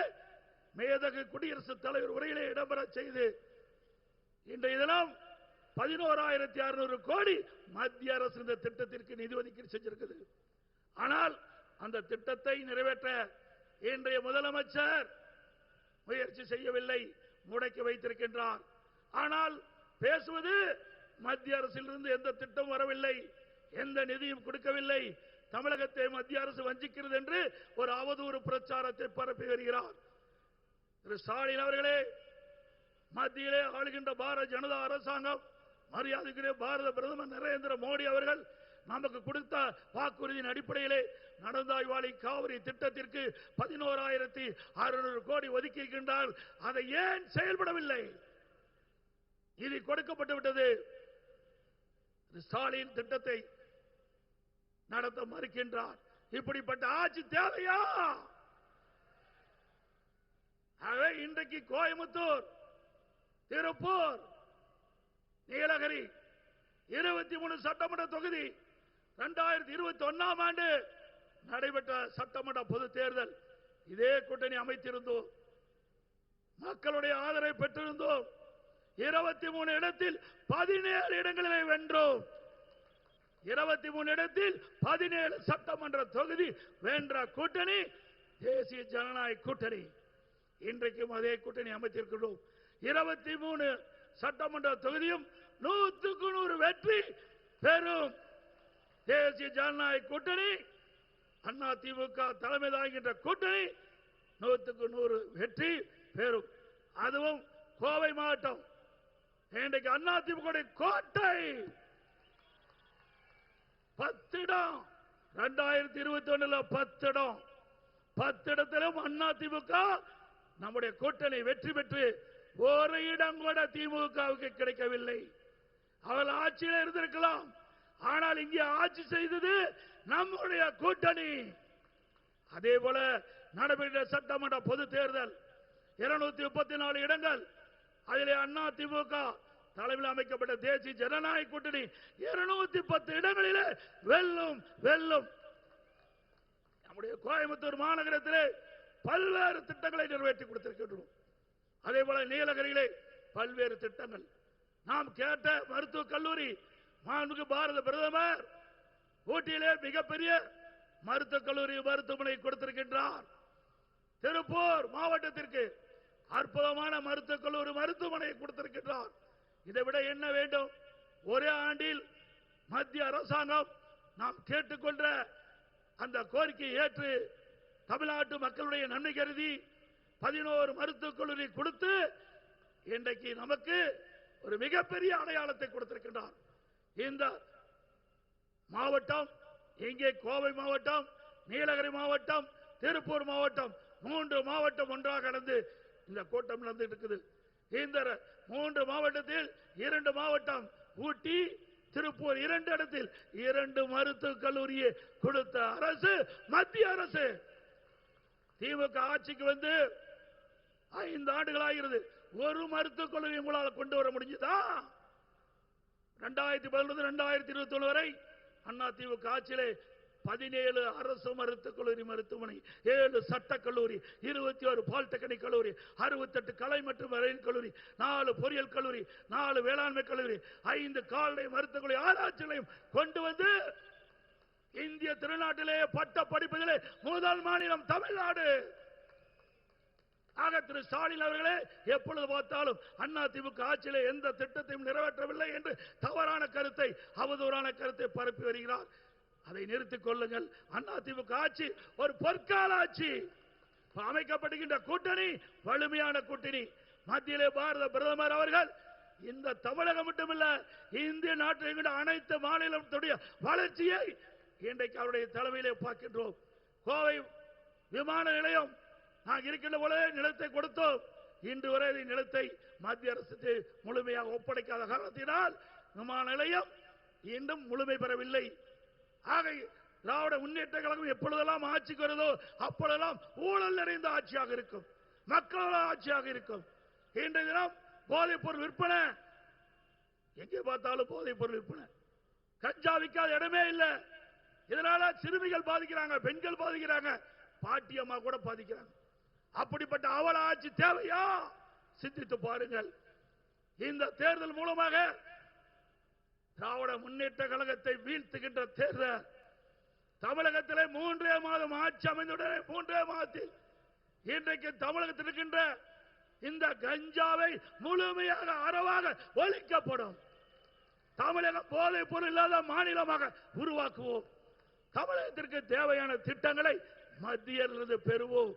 மேதகு குடியரசுத் தலைவர் உரையிலே இடம்பெற செய்து இன்றைய தினம் 11,600 கோடி மத்திய அரசு இந்த திட்டத்திற்கு நிதி ஒதுக்கீடு செஞ்சிருக்குது. ஆனால் அந்த திட்டத்தை நிறைவேற்ற இன்றைய முதலமைச்சர் முயற்சி செய்யவில்லை, முடக்கி வைத்திருக்கின்றார். ஆனால் பேசுவது மத்திய அரசிலிருந்து எந்த திட்டம் வரவில்லை, எந்த நிதியும் கொடுக்கவில்லை, தமிழகத்தை மத்திய அரசு வஞ்சிக்கிறது என்று ஒரு அவதூறு பிரச்சாரத்தை பரப்பி வருகிறார். திரு ஸ்டாலின் அவர்களே, மத்தியிலே ஆளுகின்ற பாரதிய ஜனதா அரசாங்கம், மரியாதைக்குரிய பாரத பிரதமர் நரேந்திர மோடி அவர்கள் நமக்கு கொடுத்த வாக்குறுதியின் அடிப்படையிலே நடந்தாய்வாளி காவிரி திட்டத்திற்கு 11,600 கோடி ஒதுக்கி இருக்கின்றார். அதை ஏன் செயல்படவில்லை? இது கொடுக்கப்பட்டு விட்டது. ஸ்டாலின் திட்டத்தை நடத்த மறுக்கின்றார். இப்படிப்பட்ட ஆட்சி தேவையா? இன்றைக்கு கோயம்புத்தூர், திருப்பூர், நீலகிரி 23 சட்டமன்ற தொகுதி 2021ஆம் ஆண்டு நடைபெற்ற சட்டமன்ற பொது தேர்தல் இதே கூட்டணி அமைத்திருந்தோம், மக்களுடைய ஆதரவை பெற்றிருந்தோம். 23 இடத்தில் 17 இடங்களிலே வென்றோம். 23 இடத்தில் 17 சட்டமன்ற தொகுதி வென்ற கூட்டணி தேசிய ஜனநாயக கூட்டணி. இன்றைக்கும் அதே கூட்டணி அமைத்திருக்கிறோம். 23 சட்டமன்ற தொகுதியும் 100க்கு 100 வெற்றி பெறும் தேசிய ஜனநாயக கூட்டணி. அண்ணா திமுக தலைமை தாங்குகின்ற கூட்டணி 100க்கு 100 வெற்றி பெறும். அதுவும் கோவை மாவட்டம் இன்றைக்கு அண்ணா திமுக கோட்டை 10 இடம். 2021 10 இடம். 10 இடத்திலும் அண்ணா திமுக நம்முடைய கூட்டணி வெற்றி பெற்று ஒரு இடம் கூட திமுகவுக்கு கிடைக்கவில்லை. அவர்கள் ஆட்சியில் இருந்திருக்கலாம், ஆனால் இங்கே ஆட்சி செய்தது நம்முடைய கூட்டணி. அதே போல நடைபெற்ற சட்டமன்ற பொது தேர்தல் 234 இடங்கள், அதிலே அண்ணா திமுக தலைமையில் அமைக்கப்பட்ட தேசிய ஜனநாயக கூட்டணி 210 இடங்களிலே வெல்லும் வெல்லும். நம்முடைய கோயம்புத்தூர் மாநகரத்திலே பல்வேறு திட்டங்களை நிறைவேற்றி கொடுத்திருக்கின்றோம். அதே போல நீலகிரியிலே பல்வேறு திட்டங்கள். நாம் கேட்ட மருத்துவக் கல்லூரி மாண்புமிகு பாரத பிரதமர் ஊட்டியிலே மிகப்பெரிய மருத்துவக் கல்லூரி மருத்துவமனை கொடுத்திருக்கின்றார். திருப்பூர் மாவட்டத்திற்கு அற்புதமான மருத்துவக் கல்லூரி மருத்துவமனை கொடுத்திருக்கின்றார். இதை விட என்ன வேண்டும்? ஒரே ஆண்டில் மத்திய அரசாங்கம் நாம் கேட்டுக்கொண்ட அந்த கோரிக்கையை ஏற்று தமிழ்நாட்டு மக்களுடைய நன்மை கருதி 11 மருத்துவக் கல்லூரி கொடுத்து இன்றைக்கு நமக்கு ஒரு மிகப்பெரிய அடையாளத்தை கொடுத்திருக்கின்றார். இந்த மாவட்டம், இங்கே கோவை மாவட்டம், நீலகிரி மாவட்டம், திருப்பூர் மாவட்டம், 3 மாவட்டம் ஒன்றாக நடந்து இந்த கூட்டம் நடந்து இருக்குது. இந்த 3 மாவட்டத்தில் 2 மாவட்டம் ஊட்டி, திருப்பூர் 2 இடத்தில் 2 மருத்துவக் கல்லூரியை கொடுத்த அரசு மத்திய அரசு. திமுக ஆட்சிக்கு வந்து 5 ஆண்டுகள் ஆகிறது. ஒரு மருத்துவக் கல்லூரி உங்களால் கொண்டு வர முடிஞ்சதா? 2011-2021 வரை அண்ணா திமுக ஆட்சியிலே 17 அரசு மருத்துவக் கல்லூரி மருத்துவமனை, 7 சட்டக் கல்லூரி, 21 பாலிடெக்னிக் கல்லூரி, 68 கலை மற்றும் அறிவியல் கல்லூரி, 4 பொறியியல் கல்லூரி, 4 வேளாண்மை கல்லூரி, 5 கால்நடை மருத்துவக் கல்லூரி ஆராய்ச்சிகளையும் கொண்டு வந்து இந்திய திருநாட்டிலே பட்ட படிப்பதிலே முதல் மாநிலம் தமிழ்நாடு. ஆக திரு ஸ்டாலின் அவர்களே, எப்பொழுது பார்த்தாலும் அண்ணா திமுக ஆட்சியிலே எந்த திட்டத்தையும் நிறைவேற்றவில்லை என்று தவறான கருத்தை, அவதூறான கருத்தை பரப்பி வருகிறார். அதை நிறுத்திக் கொள்ளுங்கள். அண்ணா திமுக ஆட்சி ஒரு பொற்கால ஆட்சி. அமைக்கப்படுகின்ற கூட்டணி வலிமையான கூட்டணி. மத்தியிலே பாரத பிரதமர் அவர்கள் இந்த தமிழகம் மட்டுமல்ல, இந்திய நாட்டில் அனைத்து மாநிலத்துடைய வளர்ச்சியை இன்றைக்கு அவருடைய தலைமையிலே பார்க்கின்றோம். கோவை விமான நிலையம் நாங்கள் இருக்கின்ற போல நிலத்தை கொடுத்தோம். இன்று வரை நிலத்தை மத்திய அரசுக்கு முழுமையாக ஒப்படைக்காத காரணத்தினால் விமான நிலையம் இன்னும் முழுமை பெறவில்லை. ஆக திராவிட முன்னேற்ற கழகம் எப்பொழுதெல்லாம் ஆட்சிக்கு வருதோ அப்பொழுதெல்லாம் ஊழல் நிறைந்த ஆட்சியாக இருக்கும், மக்களோட ஆட்சியாக இருக்கும். இன்றைய தினம் போதைப் பொருள் விற்பனை, எங்கே பார்த்தாலும் போதைப் பொருள் விற்பனை. கஞ்சா விற்காத இடமே இல்லை. இதனால சிறுமிகள் பாதிக்கிறாங்க, பெண்கள் பாதிக்கிறாங்க, பாட்டியம்மா கூட பாதிக்கிறாங்க. அப்படிப்பட்ட அவல ஆட்சி தேவையா? சிந்தித்து பாருங்கள். இந்த தேர்தல் மூலமாக திராவிட முன்னேற்ற கழகத்தை வீழ்த்துகின்ற தேர்தல் தமிழகத்திலே 3 மாதம் ஆட்சி அமைந்துடனே 3 மாதத்தில் இன்றைக்கு தமிழகத்தில் இருக்கின்ற இந்த கஞ்சாவை முழுமையாக அறவாக ஒழிக்கப்படும். தமிழகம் போதைப் பொருள் இல்லாத மாநிலமாக உருவாக்குவோம். தமிழகத்திற்கு தேவையான திட்டங்களை மத்தியிலிருந்து பெறுவோம்.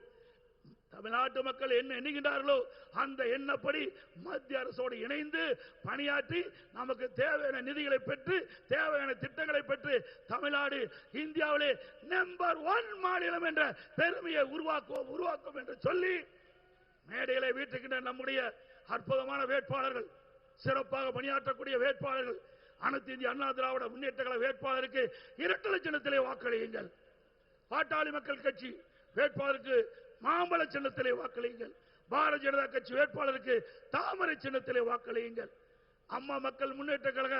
தமிழ்நாட்டு மக்கள் என்ன எண்ணுகின்றார்களோ அந்த எண்ணப்படி மத்திய அரசோடு இணைந்து பணியாற்றி நமக்கு தேவையான நிதிகளை பெற்று தேவையான திட்டங்களை பெற்று தமிழ்நாடு இந்தியாவிலே நம்பர் 1 மாநிலம் என்ற பெருமையை உருவாக்குவோம் என்று சொல்லி மேடைகளை வீட்டுக்கின்ற நம்முடைய அற்புதமான வேட்பாளர்கள், சிறப்பாக பணியாற்றக்கூடிய வேட்பாளர்கள், அனைத்து இந்திய அண்ணா திராவிட முன்னேற்ற கழக வேட்பாளருக்கு இரட்டை சின்னத்திலே வாக்களியுங்கள். பாட்டாளி மக்கள் கட்சி வேட்பாளருக்கு மாம்பழ சின்னத்திலே வாக்களியுங்கள். பாரதிய ஜனதா கட்சி வேட்பாளருக்கு தாமரை சின்னத்திலே வாக்களியுங்கள். அம்மா மக்கள் முன்னேற்ற கழக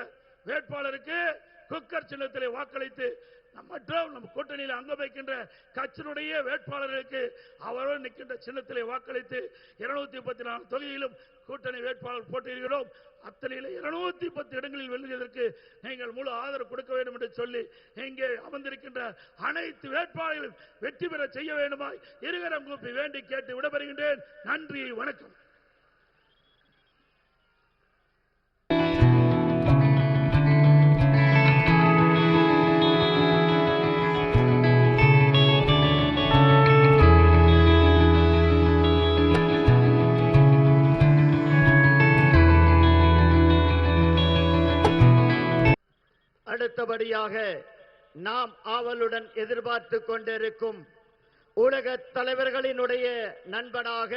வேட்பாளருக்கு குக்கர் சின்னத்திலே வாக்களித்து மற்றும் நம் கூட்டணியில் அங்கம் வைக்கின்ற கட்சியினுடைய வேட்பாளர்களுக்கு அவரோடு நிற்கின்ற சின்னத்திலே வாக்களித்து 234 தொகுதியிலும் கூட்டணி வேட்பாளர் போட்டியிடுகிறோம். அத்தனையில் 210 இடங்களில் வெல்லுவதற்கு நீங்கள் முழு ஆதரவு கொடுக்க வேண்டும் என்று சொல்லி இங்கே அமர்ந்திருக்கின்ற அனைத்து வேட்பாளர்களும் வெற்றி பெற செய்ய வேண்டுமாய் இருகரம் கூப்பி வேண்டி கேட்டு விடைபெறுகின்றேன். நன்றி, வணக்கம். அடுத்தபடியாக நாம் ஆவலுடன் எதிர்பார்த்து கொண்டிருக்கும் உலக தலைவர்களினுடைய நண்பனாக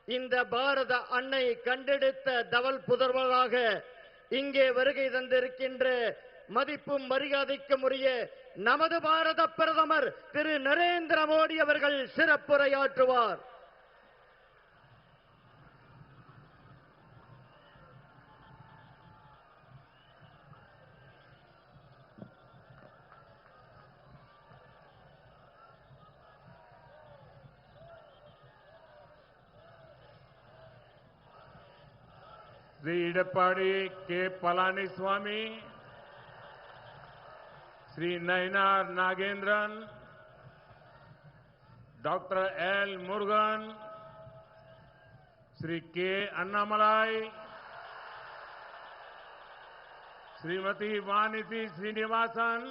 இந்த பாரத அன்னை கண்டெடுத்த தவல் புதல்வராக இங்கே வருகை தந்திருக்கின்ற மதிப்பும் மரியாதைக்கும் உரிய நமது பாரத பிரதமர் திரு நரேந்திர மோடி அவர்கள் சிறப்புரையாற்றுவார். Shri Edappadi K Palaniswami, Shri Nainar Nagendran, doctor L Murugan, Shri K Annamalai, Shrimati Vanathi Srinivasan,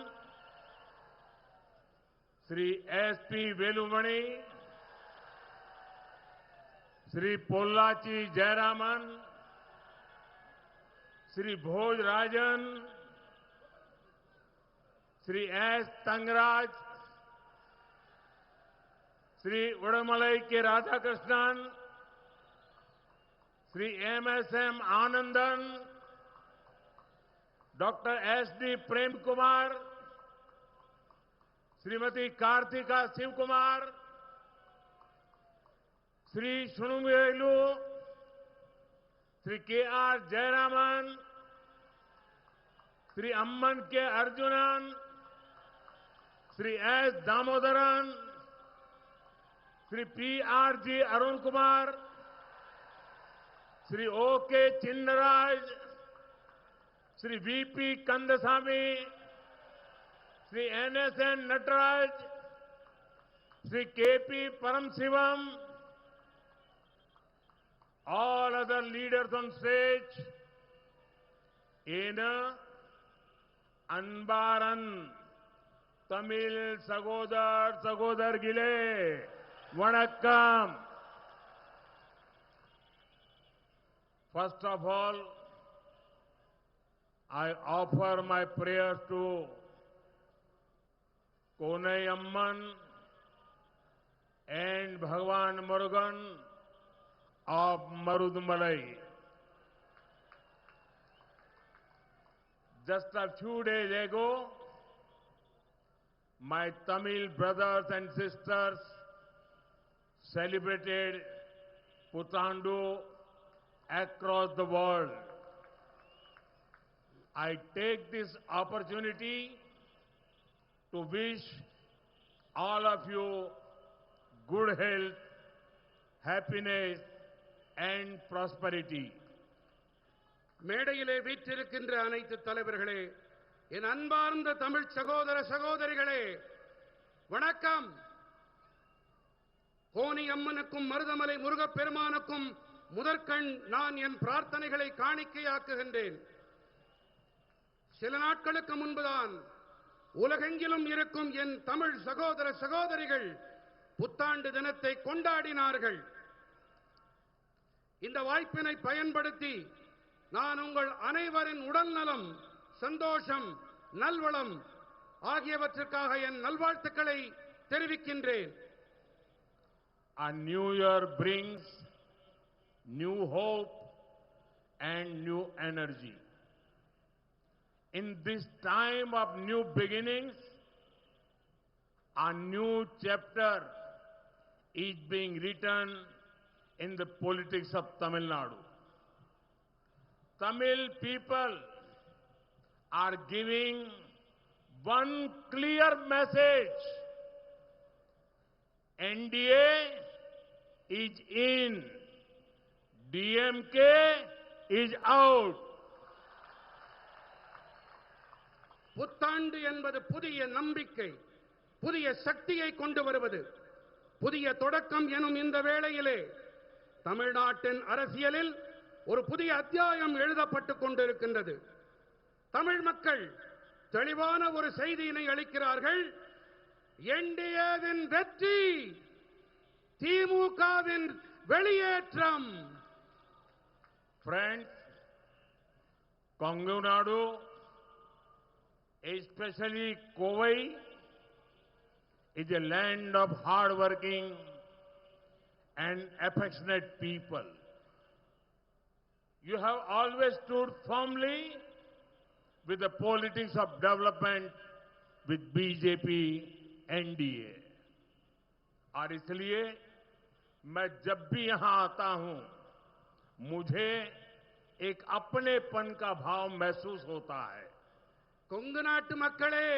Shri S P Velumani, Shri Pollachi Jayaraman, Shri Bhojarajan, Shri S Thangaraj, Shri Udumalai K Radhakrishnan, Shri M S M Anandan, doctor S D Prem Kumar, Shrimati Karthika Shiva Kumar, Shri Shunuvelu, Shri K R Jayaraman, Shri Amman K Arjunan, Shri S Damodaran, Shri P R G Arun Kumar, Shri O K Chinnaraj, Shri V P Kandasamy, Shri एनएसएन Nataraj, Shri K P Paramasivam, all other leaders on stage, in அன்பாரன் தமிழ் சகோதரர்களே வணக்கம். First of all, I offer my prayers to Konai Amman and Bhagwan Murugan of Marudmalai. Just a few days ago, my Tamil brothers and sisters celebrated Puthandu across the world. I take this opportunity to wish all of you good health, happiness, and prosperity. மேடையிலே வீற்றிருக்கின்ற அனைத்து தலைவர்களே, என் அன்பார்ந்த தமிழ் சகோதர சகோதரிகளே, வணக்கம். கோனி அம்மனுக்கும் மருதமலை முருகப்பெருமானுக்கும் முதற்கண் நான் என் பிரார்த்தனைகளை காணிக்கையாக்குகின்றேன். சில நாட்களுக்கு முன்புதான் உலகெங்கிலும் இருக்கும் என் தமிழ் சகோதர சகோதரிகள் புத்தாண்டு தினத்தை கொண்டாடினார்கள். இந்த வாய்ப்பினை பயன்படுத்தி நான் உங்கள் அனைவரின் உடல் நலம், சந்தோஷம், நல்வளம் ஆகியவற்றுக்காக என் நல்வாழ்த்துக்களை தெரிவிக்கின்றேன். A new year brings new hope and new energy. In this time of new beginnings, a new chapter is being written in the politics of Tamil Nadu. Tamil people are giving one clear message. NDA is in, DMK is out. புத்தாண்டு என்பது புதிய நம்பிக்கை, புதிய சக்தியை கொண்டு வருவது. புதிய தொடக்கம் எனும் இந்த வேளையிலே தமிழ்நாட்டின் அரசியலில் ஒரு புதிய அத்தியாயம் எழுதப்பட்டுக் கொண்டிருக்கின்றது. தமிழ் மக்கள் தெளிவான ஒரு செய்தியினை அளிக்கிறார்கள். என்டிஏவின் வெற்றி, திமுகவின் வெளியேற்றம். Friends, Kongu Nadu, especially Kovai, is a land of hard-working and affectionate people. You have always stood firmly with the politics of development with BJP, NDA. और इसलिए मैं जब भी यहां आता हूं, मुझे एक अपनेपन का भाव महसूस होता है. கொங்கு நாட்டு மக்களே,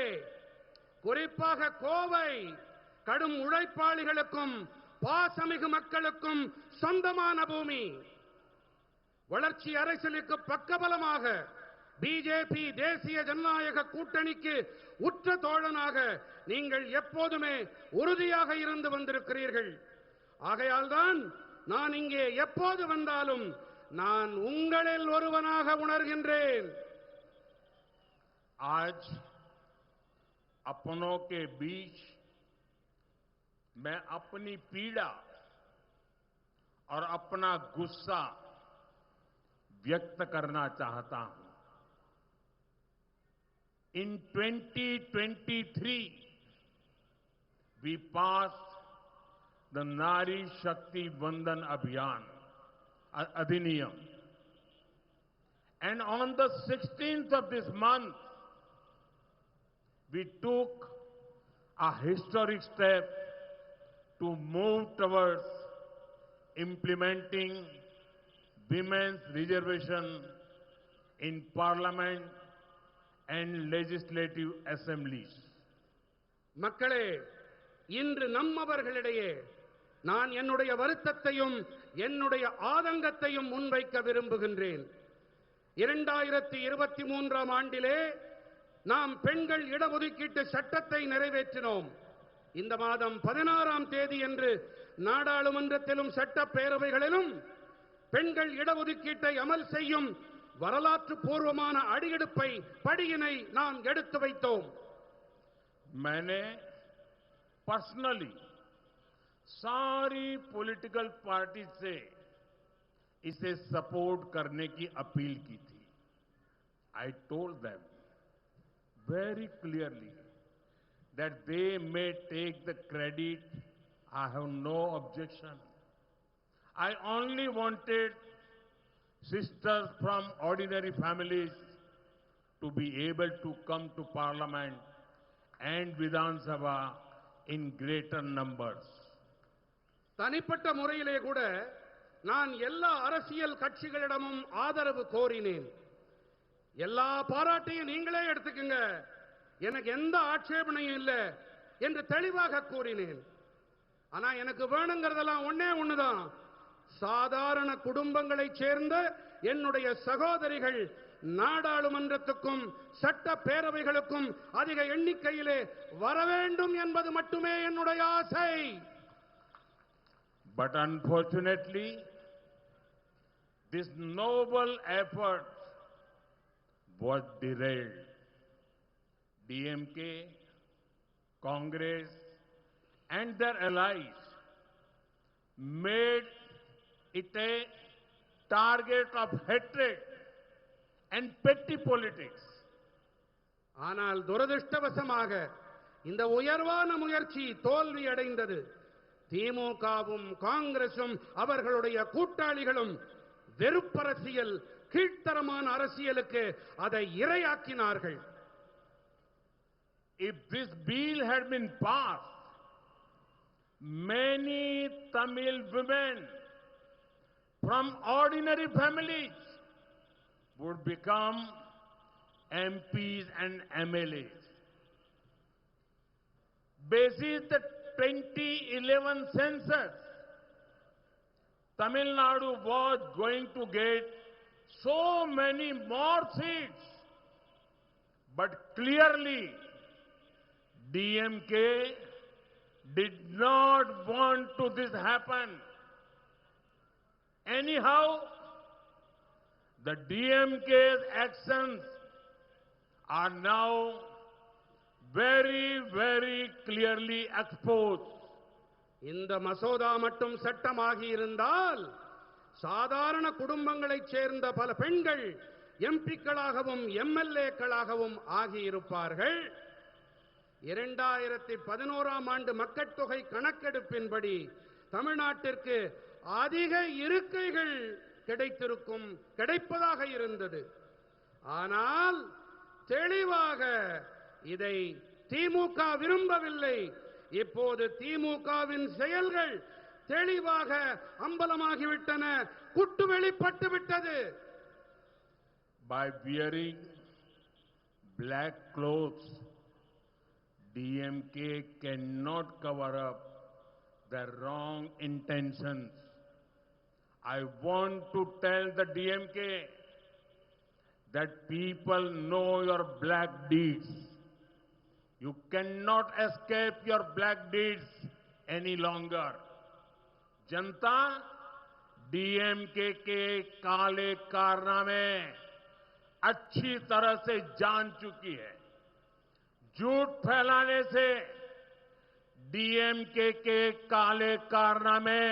குறிப்பாக கோவை கடும் உழைப்பாளிகளுக்கும் பாசமிகு மக்களுக்கும் சொந்தமான பூமி. வளர்ச்சி அரசியலுக்கு பக்கபலமாக பிஜேபி தேசிய ஜனநாயக கூட்டணிக்கு உற்ற தோழனாக நீங்கள் எப்போதுமே உறுதியாக இருந்து வந்திருக்கிறீர்கள். ஆகையால்தான் நான் இங்கே எப்போது வந்தாலும் நான் உங்களில் ஒருவனாக உணர்கின்றேன். आज अपनों के बीच मैं अपनी पीड़ा और अपना गुस्सा व्यक्त करना चाहता हूं. In 2023, we passed the Nari Shakti Vandan Abhiyan, Adhiniyam. And on the 16th of this month, we took a historic step to move towards implementing women's reservation in Parliament and legislative assemblies. மக்களே, இன்று நம்மவர்களிடையே நான் என்னுடைய வருத்தத்தையும் என்னுடைய ஆதங்கத்தையும் முன்வைக்க விரும்புகின்றேன். 2023ஆம் ஆண்டிலே நாம் பெண்கள் இடஒதுக்கீட்டு சட்டத்தை நிறைவேற்றினோம். இந்த மாதம் 16ஆம் தேதியன்று நாடாளுமன்றத்திலும் சட்டப்பேரவைகளிலும் பெண்கள் இடஒதுக்கீட்டை அமல் செய்யும் வரலாற்று பூர்வமான அடியெடுப்பை படியினை நாம் எடுத்து வைத்தோம். मैंने पर्सनली सारी पॉलिटिकल पार्टी से इसे सपोर्ट करने की अपील की थी. I told them very clearly that they may take the credit. I have no objection. I only wanted sisters from ordinary families to be able to come to Parliament and Vidhan Sabha in greater numbers. தனிப்பட்ட முறையிலே கூட நான் எல்லா அரசியல் கட்சிகளிடமும் ஆதரவு கோரினேன். எல்லா பாராட்டையும் நீங்களே எடுத்துக்கங்க, எனக்கு எந்த ஆட்சேபனையும் இல்லை என்று தெளிவாக கூறினேன். ஆனா எனக்கு வேணுங்கிறதெல்லாம் ஒண்ணே ஒண்ணுதான், சாதாரண குடும்பங்களைச் சேர்ந்த என்னுடைய சகோதரிகள் நாடாளுமன்றத்துக்கும் சட்டப்பேரவைகளுக்கும் அதிக எண்ணிக்கையிலே வர வேண்டும் என்பது மட்டுமே என்னுடைய ஆசை. But unfortunately, this noble effort was derailed. DMK, Congress, and their allies made it a target of hatred and petty politics. ஆனால் துரதிர்ஷ்டவசமாக இந்த உயர்வான முயற்சி தோல்வி அடைந்தது. திமுகவும் காங்கிரசும் அவர்களுடைய கூட்டாளிகளும் வெறுப்பரசியல், கீழ்த்தரமான அரசியலுக்கு அதை இரையாக்கினார்கள். If this bill had been passed, many Tamil women from ordinary families would become MPs and MLAs. Basis the 2011 census, Tamil Nadu was going to get so many more seats, but clearly DMK did not want to this happen. Anyhow, the DMK's actions are now very, very clearly exposed. இந்த மசோதா மட்டும் சட்டமாகி இருந்தால் சாதாரண குடும்பங்களைச் சேர்ந்த பல பெண்கள் எம்பிக்களாகவும் எம்எல்ஏக்களாகவும் ஆகியிருப்பார்கள். 2011ஆம் ஆண்டு மக்கட்தொகை கணக்கெடுப்பின்படி தமிழ்நாட்டிற்கு அதிக இருக்கைகள் கிடைப்பதாக இருந்தது. ஆனால் தெளிவாக இதை திமுக விரும்பவில்லை. இப்போது திமுகவின் செயல்கள் தெளிவாக அம்பலமாகிவிட்டன, குட்டு வெளிப்பட்டு விட்டது. By wearing black clothes, DMK cannot cover up their wrong intentions. I want to tell the DMK that people know your black deeds. You cannot escape your black deeds any longer. Janata DMK के काले कारनामे अच्छी तरह से जान चुकी है. झूठ फैलाने से डीएमके के काले कारनामे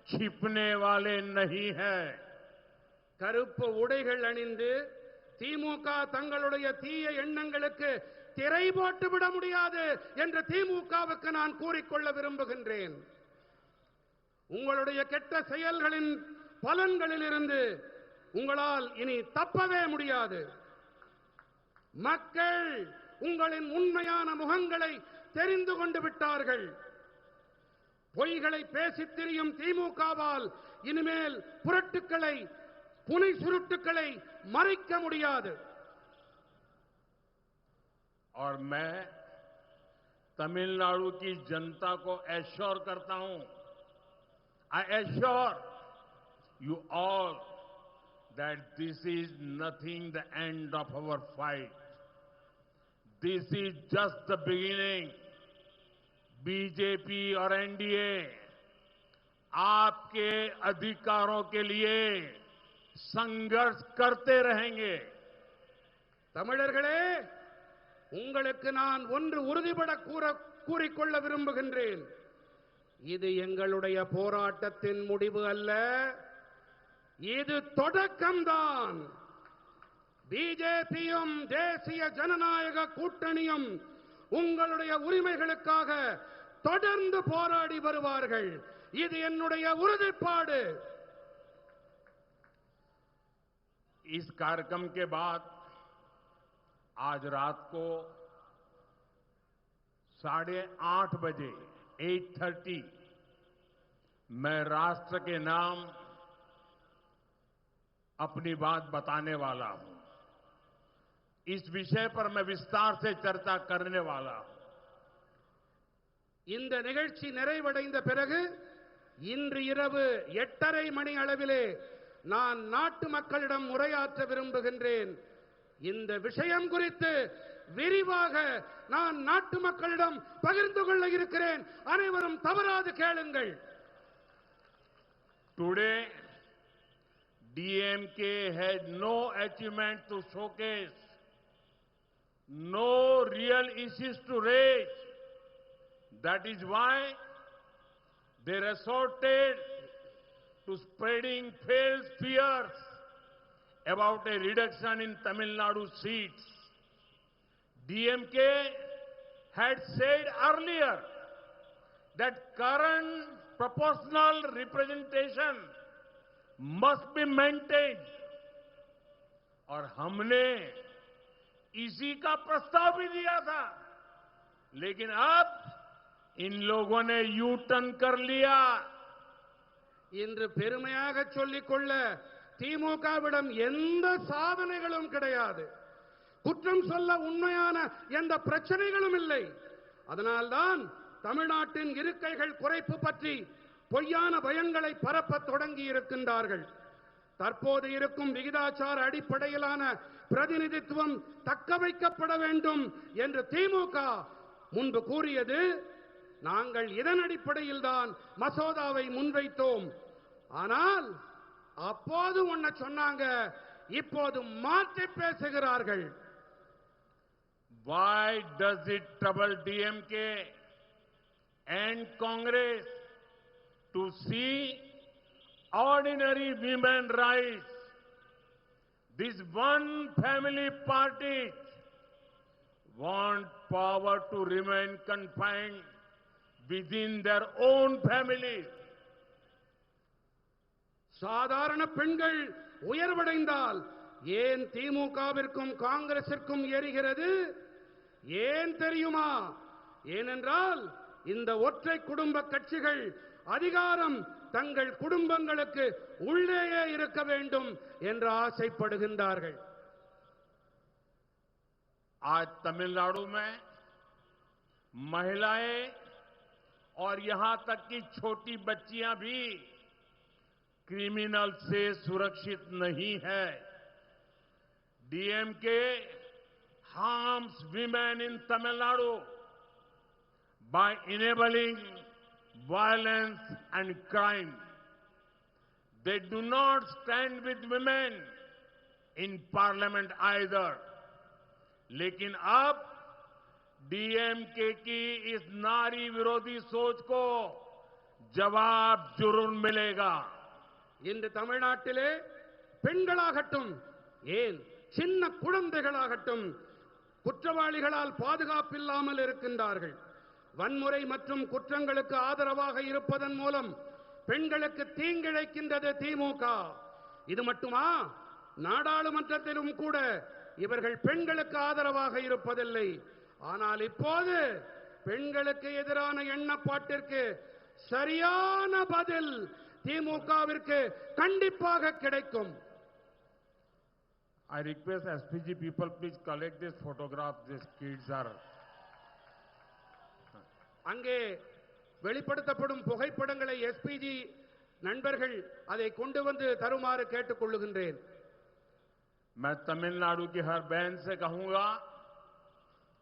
छिपने वाले नहीं है. கருப்பு உடைகள் அணிந்து திமுக தங்களுடைய தீய எண்ணங்களுக்கு திரை போட்டு விட முடியாது என்று திமுகவுக்கு நான் கூறிக்கொள்ள விரும்புகின்றேன். உங்களுடைய கெட்ட செயல்களின் பலன்களிலிருந்து உங்களால் இனி தப்பவே முடியாது. மக்கள் உங்களின் உண்மையான முகங்களை தெரிந்து கொண்டு விட்டார்கள். பொய்களை பேசித் திரியும் திமுகவால் இனிமேல் புரட்டுக்களை, புனை சுருட்டுக்களை மறைக்க முடியாது. और मैं तमिलनाडु की जनता को एश्योर करता हूं, I assure you all that this is nothing the end of our fight. This is just the beginning. BJP और एनडीए आपके अधिकारों के लिए संघर्ष करते रहेंगे. தமிழர்களே, உங்களுக்கு நான் ஒன்று உறுதிபட கூறிக்கொள்ள விரும்புகின்றேன். இது எங்களுடைய போராட்டத்தின் முடிவு அல்ல, இது தொடக்கம்தான். பிஜேபியும் தேசிய ஜனநாயக கூட்டணியும் உங்களுடைய உரிமைகளுக்காக தொடர்ந்து போராடி வருவார்கள். இது என்னுடைய உறுதிப்பாடு. इस कार्यक्रम के बाद आज रात को 8:30 बजे 8:30 मैं राष्ट्र के नाम अपनी बात बताने वाला हूं. इस विषय पर मैं विस्तार से चर्चा करने वाला हूं. இந்த நிகழ்ச்சி நிறைவடைந்த பிறகு இன்று இரவு 8:30 மணி அளவிலே நான் நாட்டு மக்களிடம் உரையாற்ற விரும்புகின்றேன். இந்த விஷயம் குறித்து விரிவாக நான் நாட்டு மக்களிடம் பகிர்ந்து கொள்ள இருக்கிறேன். அனைவரும் தவறாது கேளுங்கள். Today, DMK had no achievement to showcase, no real issues to raise. That is why they resorted to spreading false fears about a reduction in Tamil Nadu seats. DMK had said earlier that current proportional representation must be maintained, और हमने इसी का प्रस्ताव भी दिया था, लेकिन अब इन लोगों ने यू टर्न कर लिया. இன்று பெருமையாக சொல்லிக்கொள்ள திமுகவிடம் எந்த சாதனைகளும் கிடையாது. குற்றம் சொல்ல உண்மையான எந்த பிரச்சனைகளும் இல்லை. அதனால்தான் தமிழ்நாட்டின் இருக்கைகள் குறைப்பு பற்றி பொய்யான பயங்களை பரப்பத் தொடங்கி இருக்கின்றார்கள். தற்போது இருக்கும் விகிதாச்சார அடிப்படையிலான பிரதிநிதித்துவம் தக்க வைக்கப்பட வேண்டும் என்று திமுக முன்பு கூறியது. நாங்கள் இதன் அடிப்படையில் தான் மசோதாவை முன்வைத்தோம். ஆனால் அப்போது ஒன்ன சொன்னாங்க, இப்போது மாற்றி பேசுகிறார்கள். Why does it trouble DMK and Congress to see ordinary women rights? This one family party want power to remain confined within their own families. சாதாரண பெண்கள் உயர்வடைந்தால் ஏன் திமுகவிற்கும் காங்கிரசிற்கும் எரிகிறது? ஏன் தெரியுமா? ஏனென்றால் இந்த ஒற்றை குடும்ப கட்சிகள் அதிகாரம் தங்கள் குடும்பங்களுக்கு உள்ளேயே இருக்க வேண்டும் என்று ஆசைப்படுகின்றார்கள். आज तमिलनाडु में महिलाएं और यहां तक कि छोटी बच्चियां भी क्रिमिनल से सुरक्षित नहीं है. DMK harms women in Tamil Nadu by enabling violence and crime. They do not stand with women in parliament either. लेकिन अब डीएमके की इस नारी विरोधी सोच को जवाब जरूर मिलेगा. இன்று தமிழ்நாட்டிலே பெண்களாகட்டும், ஏன் சின்ன குழந்தைகளாகட்டும் குற்றவாளிகளால் பாதுகாப்பில்லாமல் இருக்கின்றார்கள். வன்முறை மற்றும் குற்றங்களுக்கு ஆதரவாக இருப்பதன் மூலம் பெண்களுக்கு தீங்கிழைக்கின்றது திமுக. இது மட்டுமா? நாடாளுமன்றத்திலும் கூட இவர்கள் பெண்களுக்கு ஆதரவாக இருப்பதில்லை. ஆனால் இப்போது பெண்களுக்கு எதிரான எண்ணப்பாட்டிற்கு சரியான பதில் திமுகவிற்கு கண்டிப்பாக கிடைக்கும். I request SPG people please collect this photograph. These kids are. அங்கே வெளிப்படுத்தப்படும் புகைப்படங்களை எஸ்பிஜி நண்பர்கள் அதை கொண்டு வந்து தருமாறு கேட்டுக்கொள்ளுகின்றேன். मैं तमिलनाडु की हर बहन से कहूंगा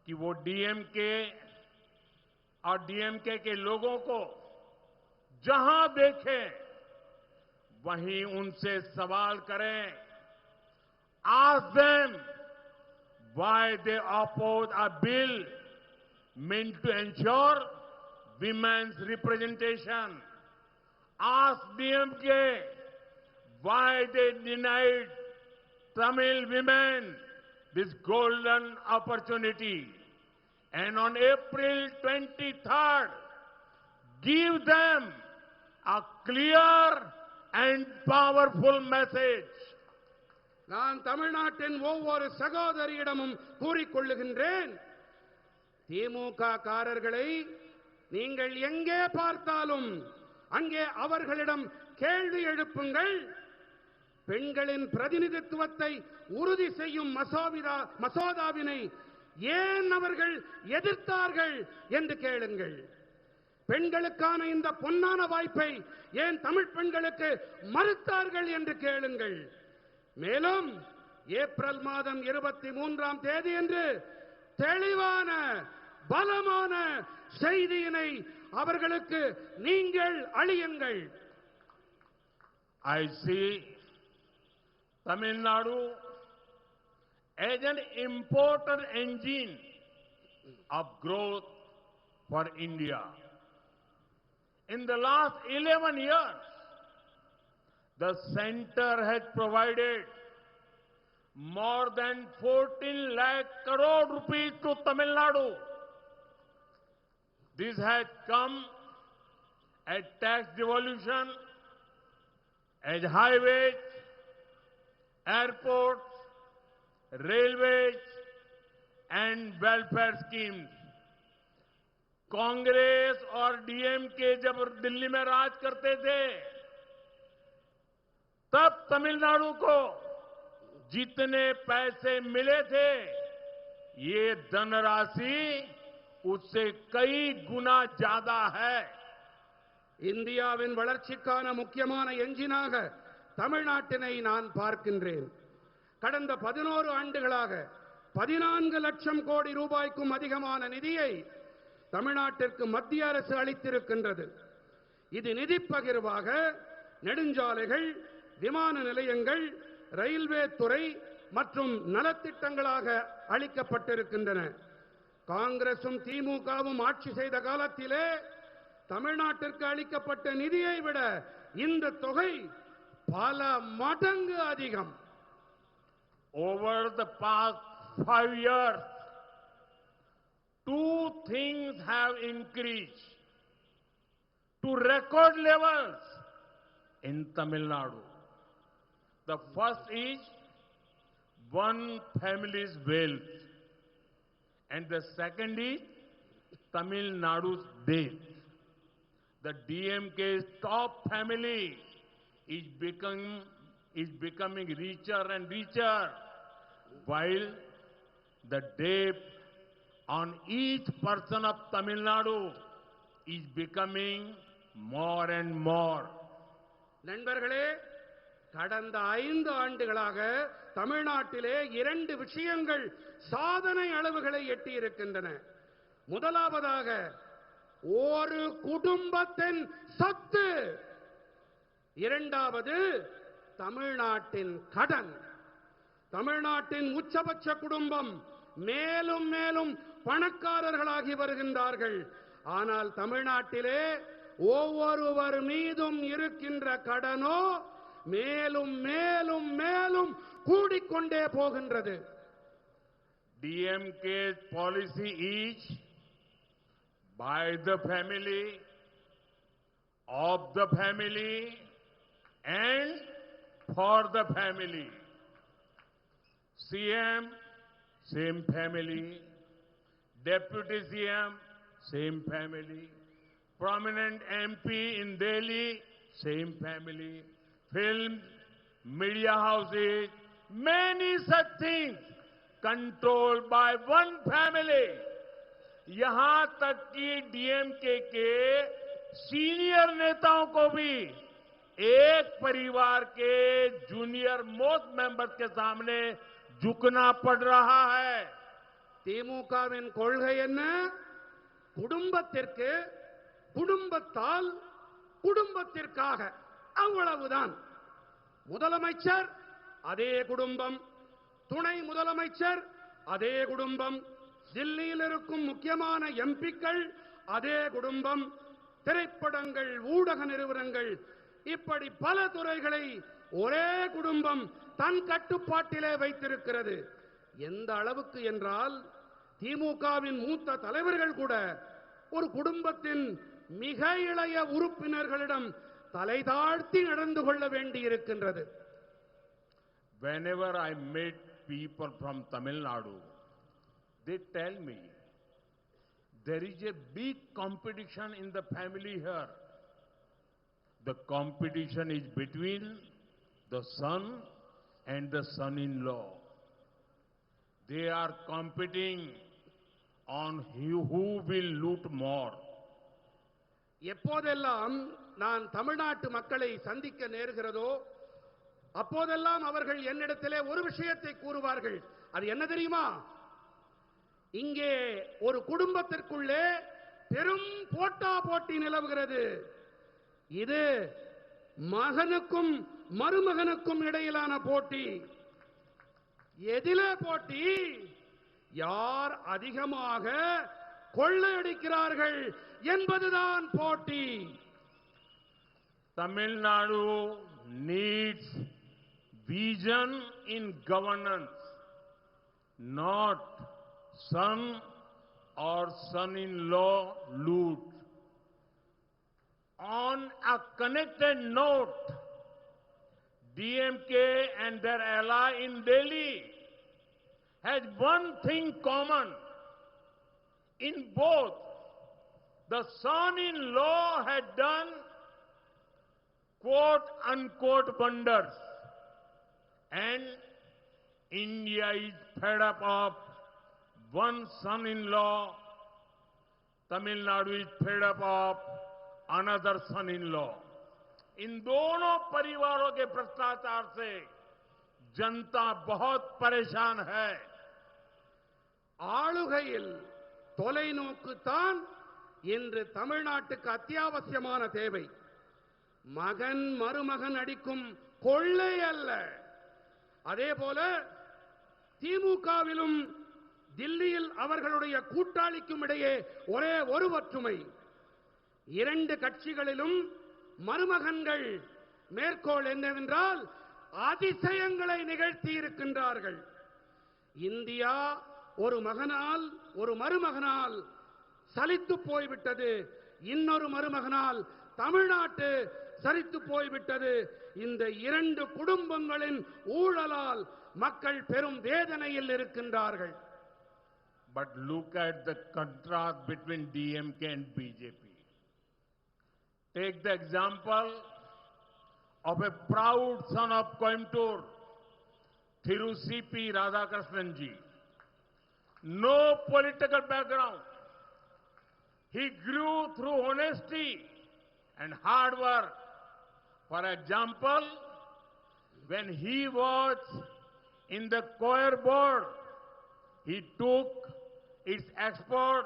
कि वो डीएमके और डीएमके के लोगों को जहां देखें वहीं उनसे सवाल करें. Ask them why they oppose a bill meant to ensure women's representation. Ask DMK why they denied Tamil women this golden opportunity. And on April 23rd, give them a clear and powerful message. நான் தமிழ்நாட்டின் ஒவ்வொரு சகோதரியிடமும் கூறிக்கொள்ளுகின்றேன், திமுக காரர்களை நீங்கள் எங்கே பார்த்தாலும் அங்கே அவர்களிடம் கேள்வி எழுப்புங்கள். பெண்களின் பிரதிநிதித்துவத்தை உறுதி செய்யும் மசோதாவினை ஏன் அவர்கள் எதிர்த்தார்கள் என்று கேளுங்கள். பெண்களுக்கான இந்த பொன்னான வாய்ப்பை ஏன் தமிழ் பெண்களுக்கு மறுத்தார்கள் என்று கேளுங்கள். மேலும் ஏப்ரல் மாதம் 23ஆம் தேதி என்று தெளிவான பலமான செய்தியினை அவர்களுக்கு நீங்கள் அளியுங்கள். I see Tamil Nadu as an important engine of growth for India. In the last 11 years, the center has provided more than 14 lakh crore rupees to Tamil Nadu. This has come as tax devolution, as highways, airports, railways, and welfare schemes. Congress और डीएमके जब दिल्ली में राज करते थे, तब तमिलनाडु को जितने पैसे मिले थे, ये धनराशि उससे कई गुना ज्यादा है. இந்தியாவின் வளர்ச்சிக்கான முக்கியமான என்ஜினாக தமிழ்நாட்டினை நான் பார்க்கின்றேன். கடந்த 11 ஆண்டுகளாக 14 லட்சம் கோடி ரூபாய்க்கும் அதிகமான நிதியை தமிழ்நாட்டிற்கு மத்திய அரசு அளித்திருக்கின்றது. இது நிதி பகிர்வாக நெடுஞ்சாலைகள், விமான நிலையங்கள், ரயில்வே துறை மற்றும் நலத்திட்டங்களாக அளிக்கப்பட்டிருக்கின்றன. காங்கிரசும் திமுகவும் ஆட்சி செய்த காலத்திலே தமிழ்நாட்டிற்கு அளிக்கப்பட்ட நிதியை விட இந்த தொகை பல மடங்கு அதிகம். Over the past 5 years, two things have increased to record levels in Tamil Nadu. The first is one family's wealth, and the second is Tamil Nadu's death. The DMK's top family is becoming richer and richer, while the debt on each person of Tamil Nadu is becoming more and more. நண்பர்களே, கடந்த 5 ஆண்டுகளாக தமிழ்நாட்டிலே 2 விஷயங்கள் சாதனை அளவுகளை எட்டியிருக்கின்றன. முதலாவதாக ஒரு குடும்பத்தின் சொத்து, இரண்டாவது தமிழ்நாட்டின் கடன். தமிழ்நாட்டின் உச்சபட்ச குடும்பம் மேலும் மேலும் பணக்காரர்களாகி வருகின்றார்கள். ஆனால் தமிழ்நாட்டிலே ஒவ்வொருவர் மீதும் இருக்கின்ற கடனோ மேலும் மேலும் மேலும் கூடிக்கொண்டே போகின்றது. DMK's policy is by the family, of the family, and for the family. CM, same family. Deputy CM, same family. Prominent MP in Delhi, same family. Film, media houses, many such things controlled by one family. यहां तक कि डीएमके के सीनियर नेताओं को भी एक परिवार के जूनियर मोस्ट मेंबर्स के सामने झुकना पड़ रहा है. திமுகவின் கொள்கை என்ன? குடும்பத்திற்கு, குடும்பத்தால், குடும்பத்திற்காக, அவ்வளவுதான். முதலமைச்சர் அதே குடும்பம், துணை முதலமைச்சர் அதே குடும்பம், தில்லியில் இருக்கும் முக்கியமான எம்பிக்கள் அதே குடும்பம், திரைப்படங்கள், ஊடக நிறுவனங்கள், இப்படி பல துறைகளை ஒரே குடும்பம் தன் கட்டுப்பாட்டிலே வைத்திருக்கிறது. எந்த அளவுக்கு என்றால் திமுகவின் மூத்த தலைவர்கள் கூட ஒரு குடும்பத்தின் மிக இளைய உறுப்பினர்களிடம் தலை தாழ்த்தி நடந்து கொள்ள வேண்டியிருக்கின்றது. Whenever I meet people from Tamil Nadu, they tell me there is a big competition in the family here. The competition is between the son and the son-in-law. They are competing on who will loot more. எப்போதெல்லாம் நான் தமிழ்நாட்டு மக்களை சந்திக்க நேர்கிறதோ அப்போதெல்லாம் அவர்கள் என்னிடத்திலே ஒரு விஷயத்தை கூறுவார்கள். அது என்ன தெரியுமா? இங்கே ஒரு குடும்பத்திற்குள்ளே பெரும் போட்டா போட்டி நிலவுகிறது. இது மகனுக்கும் மருமகனுக்கும் இடையிலான போட்டி. எதிலே போட்டி? யார் அதிகமாக கொள்ளையடிக்கிறார்கள் என்பதுதான் போட்டி. Tamil Nadu needs vision in governance, not son or son-in-law loot. On a connected note, DMK and their ally in Delhi has one thing common. In both, the son-in-law had done quote-unquote wonders, and India is fed up of one son-in-law. Tamil Nadu is fed up of another son-in-law. इन दोनों परिवारों के भ्रष्टाचार से जनता बहुत परेशान है. ஆளுகையில் தொலைநோக்கு தான் இன்று தமிழ்நாட்டுக்கு அத்தியாவசியமான தேவை. மகன் மருமகன் அடிக்கும் கொள்ளை அல்ல. அதேபோல திமுகவிலும் தில்லியில் அவர்களுடைய கூட்டாளிக்கும் இடையே ஒரே ஒரு ஒற்றுமை. இரண்டு கட்சிகளிலும் மருமகன்கள் மேற்கோள் என்னவென்றால் அதிசயங்களை நிகழ்த்தி இருக்கின்றார்கள். இந்தியா ஒரு மகனால் ஒரு மருமகனால் சலித்து போய்விட்டது. இன்னொரு மருமகனால் தமிழ்நாட்டு சரித்து போய்விட்டது. இந்த இரண்டு குடும்பங்களின் ஊழலால் மக்கள் பெரும் வேதனையில் இருக்கின்றார்கள். But look at the contrast between DMK and BJP. Take the example of a proud son of Coimbatore, Thiru C.P. Radhakrishnan ji. No political background. He grew through honesty and hard work. For example, when he was in the choir board, he took its export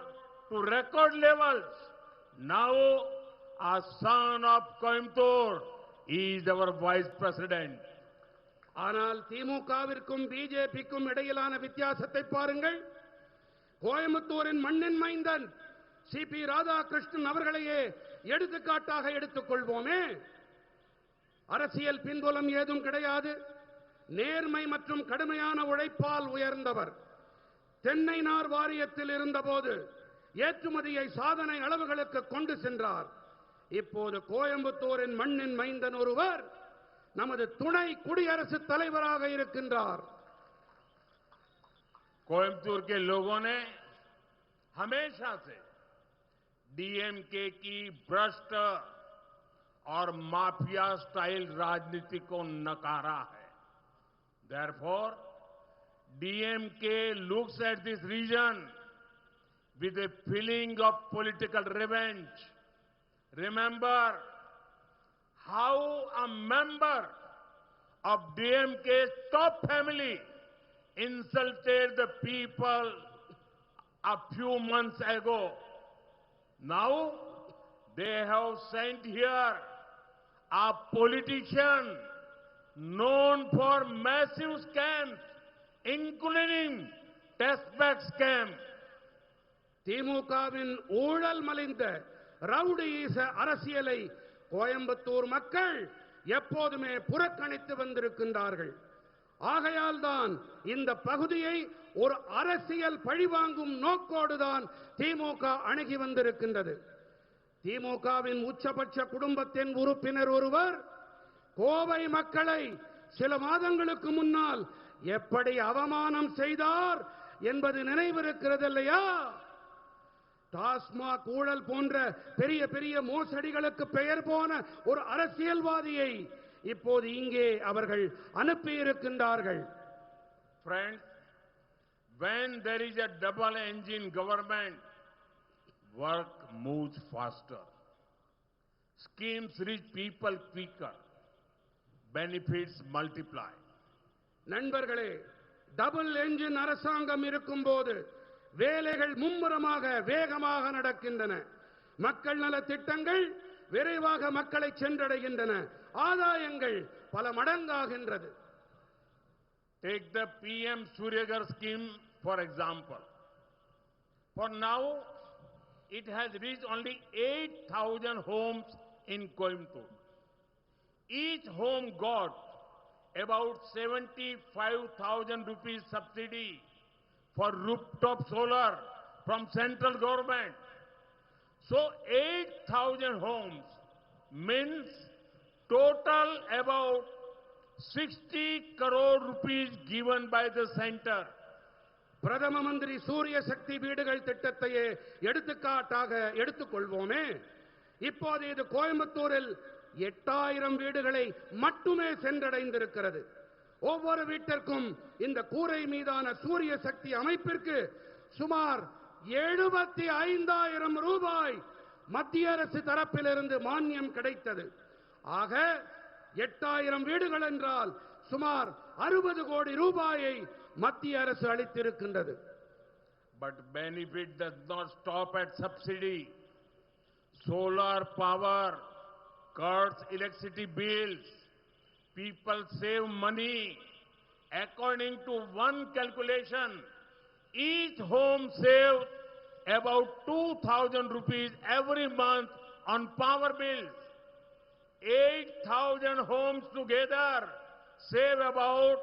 to record levels. Now, a son of Coimbatore is our vice president. ஆனால் திமுகவிற்கும் பிஜேபிக்கும் இடையிலான வித்தியாசத்தை பாருங்கள். கோயம்புத்தூரின் மண்ணின் மைந்தன் சிபி ராதாகிருஷ்ணன் அவர்களையே எடுத்துக்காட்டாக எடுத்துக் கொள்வோமே. அரசியல் பின்புலம் ஏதும் கிடையாது. நேர்மை மற்றும் கடுமையான உழைப்பால் உயர்ந்தவர். தென்னை நார் வாரியத்தில் இருந்தபோது ஏற்றுமதியை சாதனை அளவுகளுக்கு கொண்டு சென்றார். இப்போது கோயம்புத்தூரின் மண்ணின் மைந்தன் ஒருவர் நமது துணை குடியரசுத் தலைவராக இருக்கின்றார். कोयम्बतूर के लोगों ने हमेशा से डीएमके की भ्रष्ट और माफिया स्टाइल राजनीति को नकारा है. Therefore, DMK looks at this region with a feeling of political revenge. Remember how a member of DMK's top family insulted the people a few months ago. Now they have sent here a politician known for massive scams, including test bag scam. திமுகவின் ஊழல் மலிந்த ரவுடியிச அரசியலை கோயம்புத்தூர் மக்கள் எப்போதுமே புறக்கணித்து வந்திருக்கின்றார்கள். ஆகையால் தான் இந்த பகுதியை ஒரு அரசியல் பழிவாங்கும் நோக்கோடுதான் திமுக அணுகி வந்திருக்கின்றது. திமுகவின் உச்சபட்ச குடும்பத்தின் உறுப்பினர் ஒருவர் கோவை மக்களை சில மாதங்களுக்கு முன்னால் எப்படி அவமானம் செய்தார் என்பது நினைவிருக்கிறது இல்லையா? டாஸ்மாக் ஊழல் போன்ற பெரிய பெரிய மோசடிகளுக்கு பெயர் போன ஒரு அரசியல்வாதியை இப்போது இங்கே அவர்கள் அனுப்பியிருக்கின்றார்கள். Friends, when there is a double engine government, work moves faster. Schemes reach people quicker. Benefits multiply. நண்பர்களே, டபுள் என்ஜின் அரசாங்கம் இருக்கும்போது வேலைகள் மும்முரமாக வேகமாக நடக்கின்றன. மக்கள் நல திட்டங்கள் விரைவாக மக்களை சென்றடைகின்றன. ஆதாயங்கள் பல மடங்காகின்றது. Take the PM Suryagar scheme for example. For now, it has reached only 8,000 homes in Coimbatore. Each home got about 75,000 rupees subsidy for rooftop solar from central government. So 8,000 homes means total about 60 crore rupees given by the center. பிரதம மந்திரி சூரிய சக்தி வீடுகள் திட்டத்தையே எடுத்துக்காட்டாக எடுத்துக்கொள்வோமே. இப்போது இது கோயம்புத்தூரில் 8,000 வீடுகளை மட்டுமே சென்றடைந்திருக்கிறது. ஒவ்வொரு வீட்டிற்கும் இந்த கூரை மீதான சூரிய சக்தி அமைப்பிற்கு சுமார் 75,000 ரூபாய் மத்திய அரசு தரப்பிலிருந்து மானியம் கிடைத்தது. ஆக 8,000 வீடுகள் என்றால் சுமார் 60 கோடி ரூபாயை மத்திய அரசு அளித்திருக்கின்றது. But benefit does not stop at subsidy. Solar power cuts electricity bills. People save money. According to one calculation, each home saves about 2,000 rupees every month on power bills. 8,000 homes together save about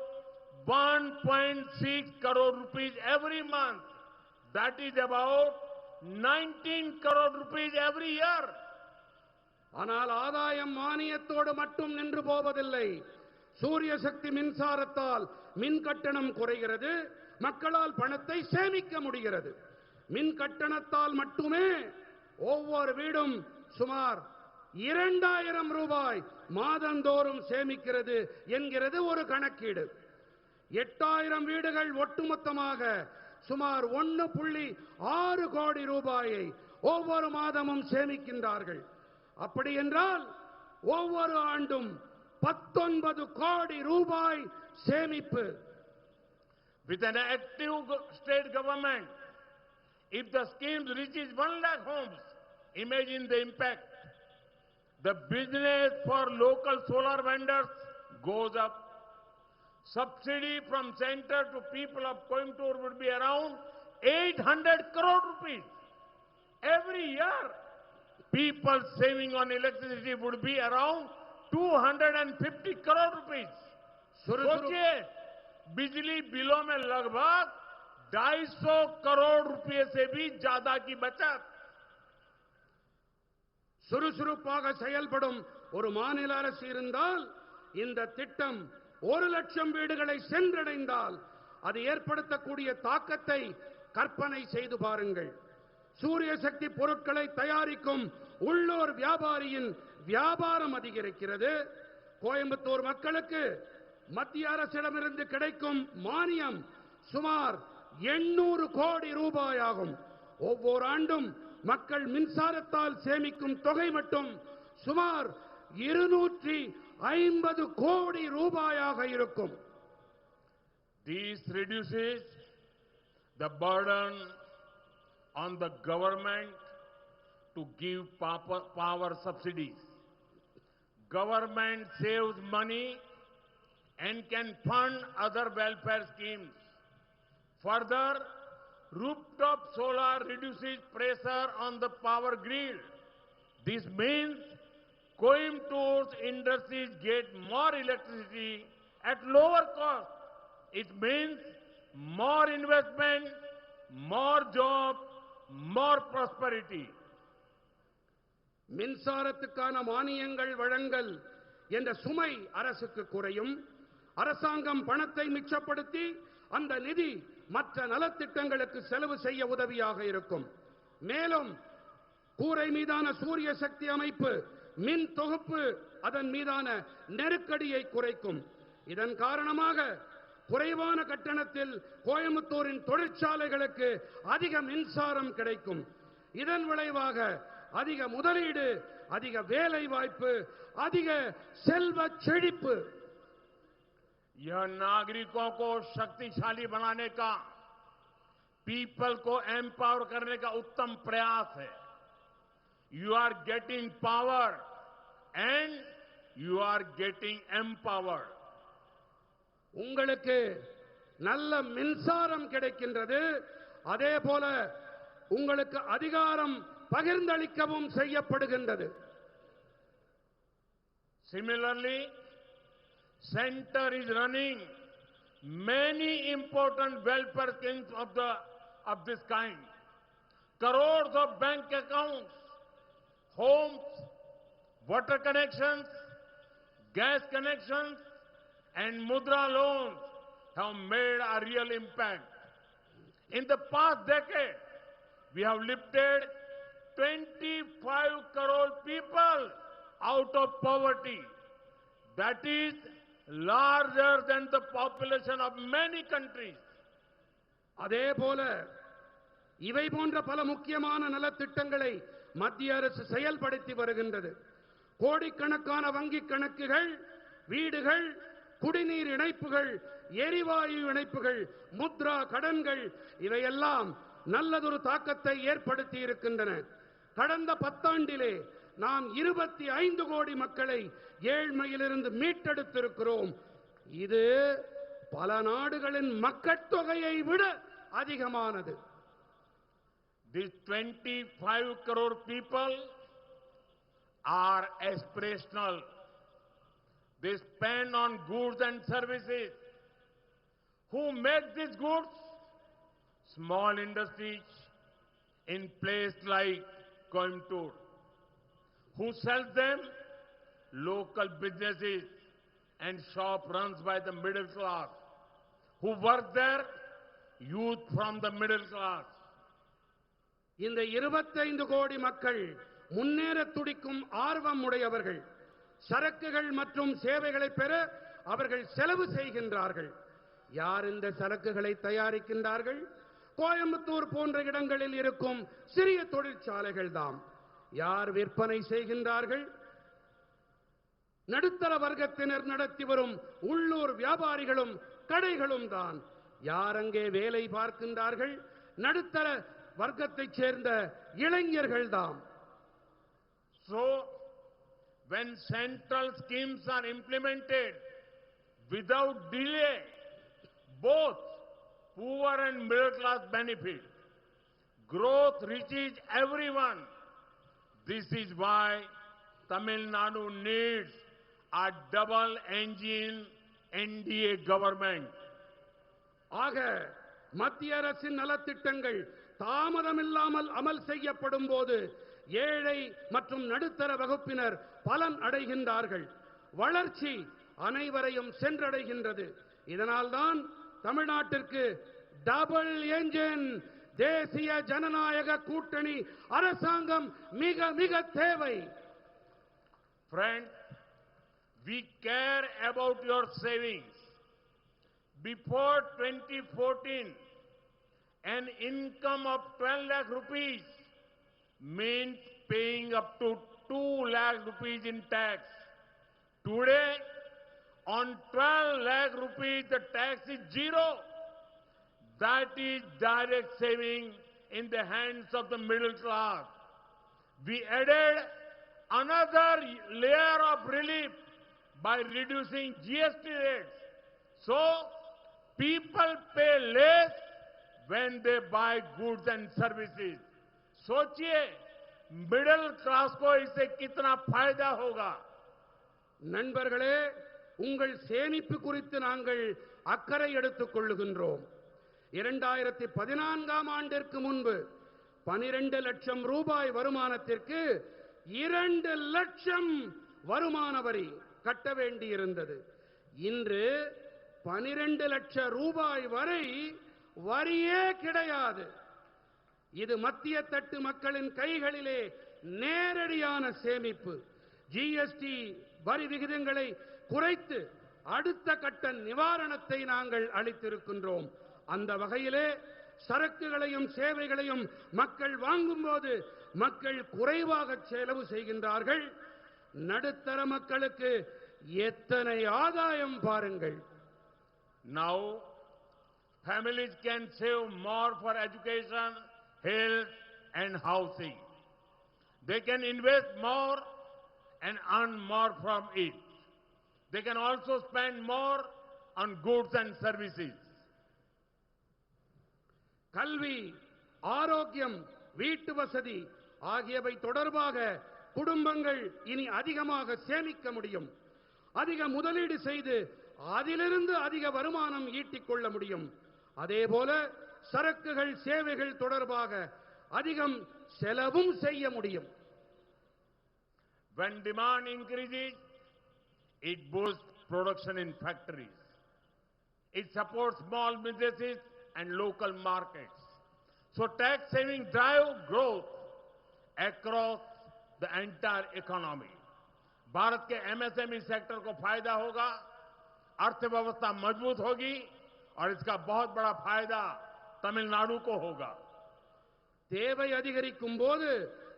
1.6 crore rupees every month. That is about 19 crore rupees every year. ஆனால் ஆதாயம் மானியத்தோடு மட்டும் நின்று போவதில்லை. சூரிய சக்தி மின்சாரத்தால் மின் கட்டணம் குறைகிறது. மக்களால் பணத்தை சேமிக்க முடிகிறது. மின் கட்டணத்தால் மட்டுமே ஒவ்வொரு வீடும் சுமார் 2,000 ரூபாய் மாதந்தோறும் சேமிக்கிறது என்கிறது ஒரு கணக்கீடு. 8,000 வீடுகள் ஒட்டுமொத்தமாக சுமார் 1.6 கோடி ரூபாயை ஒவ்வொரு மாதமும் சேமிக்கின்றார்கள். அப்படி என்றால் ஒவ்வொரு ஆண்டும் 19 கோடி ரூபாய் சேமிப்பு. With an active state government, if the scheme reaches 1 lakh homes, imagine the impact. The business for local solar vendors goes up. Subsidy from center to people of Coimbatore would be around 800 crore rupees. Every year, people saving on electricity would be around 250 crore rupees. सोचिए, बिजली बिलों में लगभग 250 करोड़ रुपए से भी ज्यादा की बचत. சுறுசுறுப்பாக செயல்படும் ஒரு மாநில அரசு இருந்தால் இந்த திட்டம் 1 லட்சம் வீடுகளை சென்றடைந்தால் அது ஏற்படுத்தக்கூடிய தாக்கத்தை கற்பனை செய்து பாருங்கள். சூரிய சக்தி பொருட்களை தயாரிக்கும் உள்ளூர் வியாபாரியின் வியாபாரம் அதிகரிக்கிறது. கோயம்புத்தூர் மக்களுக்கு மத்திய அரசிடமிருந்து கிடைக்கும் மானியம் சுமார் 800 கோடி ரூபாயாகும். ஒவ்வொரு ஆண்டும் மக்கள் மின்சாரத்தால் சேமிக்கும் தொகை மட்டும் சுமார் 250 கோடி ரூபாயாக இருக்கும். This reduces the burden on the government to give power subsidies. Government saves money and can fund other welfare schemes. Further, rooftop solar reduces pressure on the power grid. This means Coimbator's industries get more electricity at lower cost. It means more investment, more jobs, more prosperity. மின்சாரத்துக்கான மானியங்கள் வழங்கல் என்ற சுமை அரசுக்கு குறையும். அரசாங்கம் பணத்தை மிச்சப்படுத்தி அந்த நிதி மற்ற நலத்திட்டங்களுக்கு செலவு செய்ய உதவியாக இருக்கும். மேலும் கூரை மீதான சூரிய சக்தி அமைப்பு மின் தொகுப்பு அதன் மீதான நெருக்கடியை குறைக்கும். இதன் காரணமாக குறைவான கட்டணத்தில் கோயம்புத்தூரின் தொழிற்சாலைகளுக்கு அதிக மின்சாரம் கிடைக்கும். இதன் விளைவாக அதிக முதலீடு அதிக வேலை வாய்ப்பு, அதிக செல்வ செழிப்பு. यह नागरिकों को शक्तिशाली बनाने का, पीपल को एम्पावर करने का उत्तम प्रयास है. You are getting power and you are getting empowered. உங்களுக்கு நல்ல மின்சாரம் கிடைக்கின்றது, அதே போல உங்களுக்கு அதிகாரம் பகிர்ந்தளிக்கவும் செய்யப்படுகின்றது. Similarly, Center is running many important welfare schemes of this kind. Crores of bank accounts, homes, water connections, gas connections, and mudra loans have made a real impact. In the past decade, we have lifted 25 crore people out of poverty. That is larger than the population of many countries. அதே போல இவை போன்ற பல முக்கியமான நலத்திட்டங்களை மத்திய அரசு செயல்படுத்தி வருகின்றது. கோடிக்கணக்கான வங்கி கணக்குகள், வீடுகள், குடிநீர் இணைப்புகள், எரிவாயு இணைப்புகள், முத்ரா கடன்கள் இவையெல்லாம் நல்லதொரு தாக்கத்தை ஏற்படுத்தி இருக்கின்றன. கடந்த 10 ஆண்டிலே நாம் 25 கோடி மக்களை ஏழ்மையிலிருந்து மீட்டெடுத்திருக்கிறோம். இது பல நாடுகளின் மக்கள் தொகையை விட அதிகமானது. These 25 crore people are aspirational. They spend on goods and services. Who make these goods? Small industries in places like Coimbatore. Who sells them? Local businesses and shop runs by the middle class. Who work there? Youth from the middle class. இந்த 25 கோடி மக்கள் முன்னேற துடிக்கும் ஆர்வம் உடையவர்கள். சரக்குகள் மற்றும் சேவைகளை பெற அவர்கள் செலவு செய்கின்றார்கள். யார் இந்த சரக்குகளை தயாரிக்கின்றார்கள்? கோயம்புத்தூர் போன்ற இடங்களில் இருக்கும் சிறிய தொழிற்சாலைகள் தான். யார் விற்பனை செய்கின்றார்கள்? நடுத்தர வர்க்கத்தினர் நடத்தி வரும் உள்ளூர் வியாபாரிகளும் கடைகளும் தான். யார் அங்கே வேலை பார்க்கின்றார்கள்? நடுத்தர வர்க்கத்தைச் சேர்ந்த இளைஞர்கள் தான். So, when central schemes are implemented without delay, both poor and middle class benefit. Growth reaches everyone. This is why Tamil Nadu needs a double engine NDA government. ஆக மத்திய அரசின் நலத்திட்டங்கள் தாமதமில்லாமல் அமல் செய்யப்படும் போது ஏழை மற்றும் நடுத்தர வகுப்பினர் பலன் அடைகின்றார்கள். வளர்ச்சி அனைவரையும் சென்றடைகின்றது. இதனால்தான் தமிழ்நாட்டிற்கு டபுள் என்ஜின் தேசிய ஜனநாயக கூட்டணி அரசாங்கம் மிக மிக தேவை. Friends, we care about your savings. Before 2014, an income of 12 lakh rupees meant paying up to 2 lakh rupees in tax. Today, on 12 lakh rupees, the tax is zero. That is direct saving in the hands of the middle class. We added another layer of relief by reducing GST rates. So, people pay less when they buy goods and services. सोचिए मिडिल क्लास को इससे कितना फायदा होगा. நண்பர்களே, உங்கள் சேமிப்பு குறித்து நாங்கள் அக்கறை எடுத்துக் கொள்ளுகின்றோம். 2014ஆம் ஆண்டிற்கு முன்பு 12 லட்சம் ரூபாய் வருமானத்திற்கு 2 லட்சம் வருமான வரி கட்ட வேண்டியிருந்தது. இன்று 12 லட்சம் ரூபாய் வரை வரியே கிடையாது. இது மத்திய தட்டு மக்களின் கைகளிலே நேரடியான சேமிப்பு. ஜிஎஸ்டி வரி விகிதங்களை குறைத்து அடுத்த கட்ட நிவாரணத்தை நாங்கள் அளித்திருக்கின்றோம். அந்த வகையிலே சரக்குகளையும் சேவைகளையும் மக்கள் வாங்கும்போது மக்கள் குறைவாக செலவு செய்கின்றார்கள். நடுத்தர மக்களுக்கு எத்தனை ஆதாயம் பாருங்கள். Now, families can save more for education, health and housing. They can invest more and earn more from it. They can also spend more on goods and services. கல்வி, ஆரோக்கியம், வீட்டு வசதி ஆகியவை தொடர்பாக குடும்பங்கள் இனி அதிகமாக சேமிக்க முடியும். அதிக முதலீடு செய்து அதிலிருந்து அதிக வருமானம் ஈட்டிக் கொள்ள முடியும். அதேபோல சரக்குகள், சேவைகள் தொடர்பாக அதிகம் செலவும் செய்ய முடியும். When demand increases, it boosts production in factories. It supports small businesses and local markets. So tax saving drive growth across the entire economy. Bharat के एमएसएमई सेक्टर को फायदा होगा, अर्थव्यवस्था मजबूत होगी और इसका बहुत बड़ा फायदा तमिलनाडु को होगा. தேவை அதிகரிக்கும் போது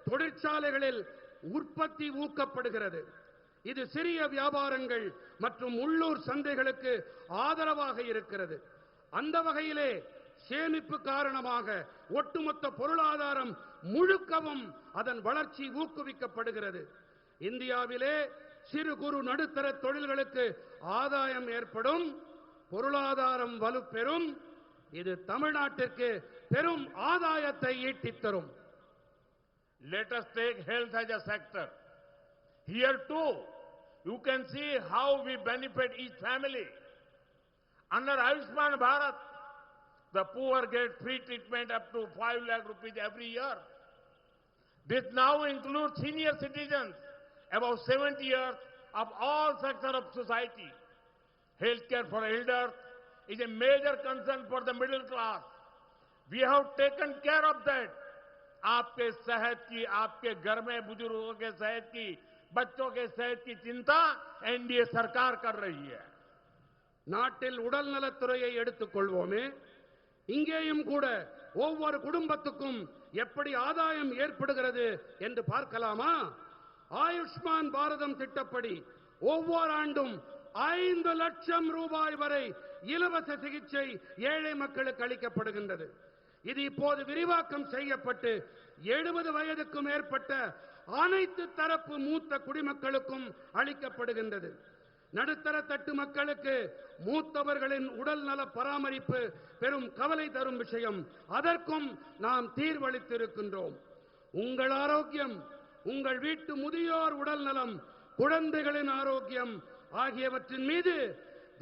தொழிற்சாலைகளில் உற்பத்தி ஊக்கப்படுகிறது. இது சிறிய வியாபாரங்கள் மற்றும் உள்ளூர் சந்தைகளுக்கு ஆதரவாக இருக்கிறது. அந்த வகையிலே சேமிப்பு காரணமாக ஒட்டுமொத்த பொருளாதாரம் முழுக்கவும் அதன் வளர்ச்சி ஊக்குவிக்கப்படுகிறது. இந்தியாவிலே சிறு குறு நடுத்தர தொழில்களுக்கு ஆதாயம் ஏற்படும், பொருளாதாரம் வலுப்பெறும். இது தமிழ்நாட்டிற்கு பெரும் ஆதாயத்தை ஈட்டித் தரும். Let us take health as a sector. Here too, you can see how we benefit each family. Under Ayushman Bharat, the poor get free treatment up to 5 lakh rupees every year. This now includes senior citizens above 70 years of all sectors of society. Healthcare for elders is a major concern for the middle class. We have taken care of that. आपके सेहत की, आपके घर में बुजुर्गों के सेहत की, बच्चों के सेहत की चिंता एनडीए सरकार कर रही है. நாட்டில் உடல் நலத்துறையை எடுத்துக் கொள்வோமே, இங்கேயும் கூட ஒவ்வொரு குடும்பத்துக்கும் எப்படி ஆதாயம் ஏற்படுகிறது என்று பார்க்கலாமா? ஆயுஷ்மான் பாரதம் திட்டப்படி ஒவ்வொரு ஆண்டும் 5 லட்சம் ரூபாய் வரை இலவச சிகிச்சை ஏழை மக்களுக்கு அளிக்கப்படுகின்றது. இது இப்போது விரிவாக்கம் செய்யப்பட்டு 70 வயதுக்கு மேற்பட்ட அனைத்து தரப்பு மூத்த குடிமக்களுக்கும் அளிக்கப்படுகின்றது. நடுத்தர தட்டு மக்களுக்கு மூத்தவர்களின் உடல் நல பராமரிப்பு பெரும் கவலை தரும் விஷயம். அதற்கும் நாம் தீர்வளித்திருக்கின்றோம். உங்கள் ஆரோக்கியம், உங்கள் வீட்டு முதியோர் உடல் நலம், குழந்தைகளின் ஆரோக்கியம் ஆகியவற்றின் மீது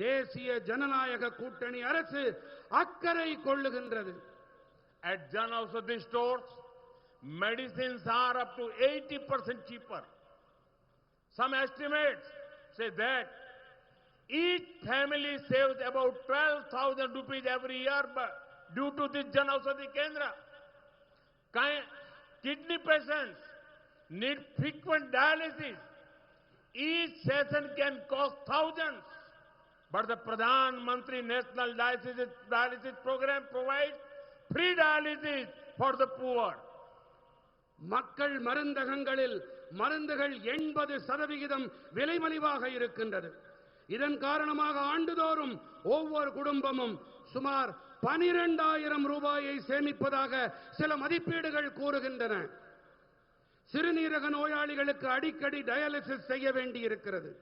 தேசிய ஜனநாயக கூட்டணி அரசு அக்கறை கொள்ளுகின்றது. At Jan Aushadhi stores, medicines are up to 80% cheaper. Some estimates say that each family saves about 12,000 rupees every year due to this Jan Aushadhi Kendra. Kidney patients need frequent dialysis. Each session can cost thousands. But the Pradhan Mantri National Dialysis Program provides free dialysis for the poor. மக்கள் மருந்தகங்களில் மருந்துகள் 80% விலைமலிவாக இருக்கின்றது. இதன் காரணமாக ஆண்டுதோறும் ஒவ்வொரு குடும்பமும் சுமார் 12,000 ரூபாயை சேமிப்பதாக சில மதிப்பீடுகள் கூறுகின்றன. சிறுநீரக நோயாளிகளுக்கு அடிக்கடி டயாலிசிஸ் செய்ய வேண்டியிருக்கிறது.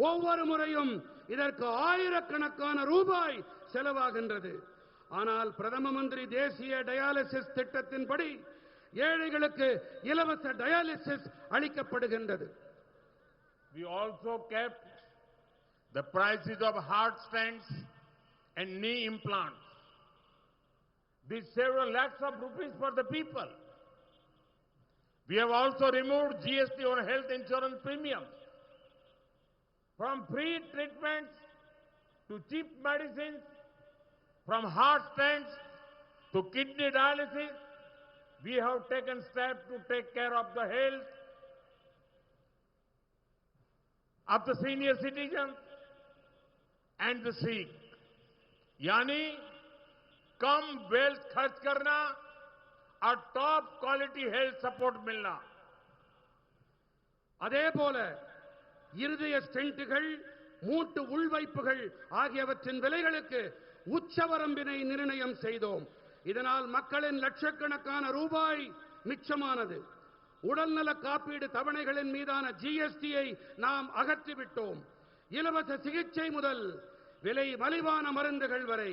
ஒவ்வொரு முறையும் இதற்கு ஆயிரக்கணக்கான ரூபாய் செலவாகின்றது. ஆனால் பிரதம மந்திரி தேசிய டயாலிசிஸ் திட்டத்தின்படி ஏழைகளுக்கு இலவச dialysis அளிக்கப்படுகின்றது. We also kept the prices of heart stents and knee implants. These several lakhs of rupees for the people. We have also removed GST on health insurance premiums. From free treatments to cheap medicines, from heart stents to kidney dialysis, we have taken steps to take care of the health of the senior citizens and the sick. यानी कम वेल्थ खर्च करना, और टॉप क्वालिटी हेल्थ सपोर्ट मिलना। அதே போல இருதய ஸ்டென்ட்டுகள், மூட்டு உள்வைப்புகள் ஆகியவற்றின் விலைகளுக்கு உச்சவரம்பினை நிர்ணயம் செய்தோம். இதனால் மக்களின் லட்சக்கணக்கான ரூபாய் மிச்சமானது. உடல்நல காப்பீடு தவணைகளின் மீதான ஜிஎஸ்டியை நாம் அகற்றிவிட்டோம். இலவச சிகிச்சை முதல் விலை மலிவான மருந்துகள் வரை,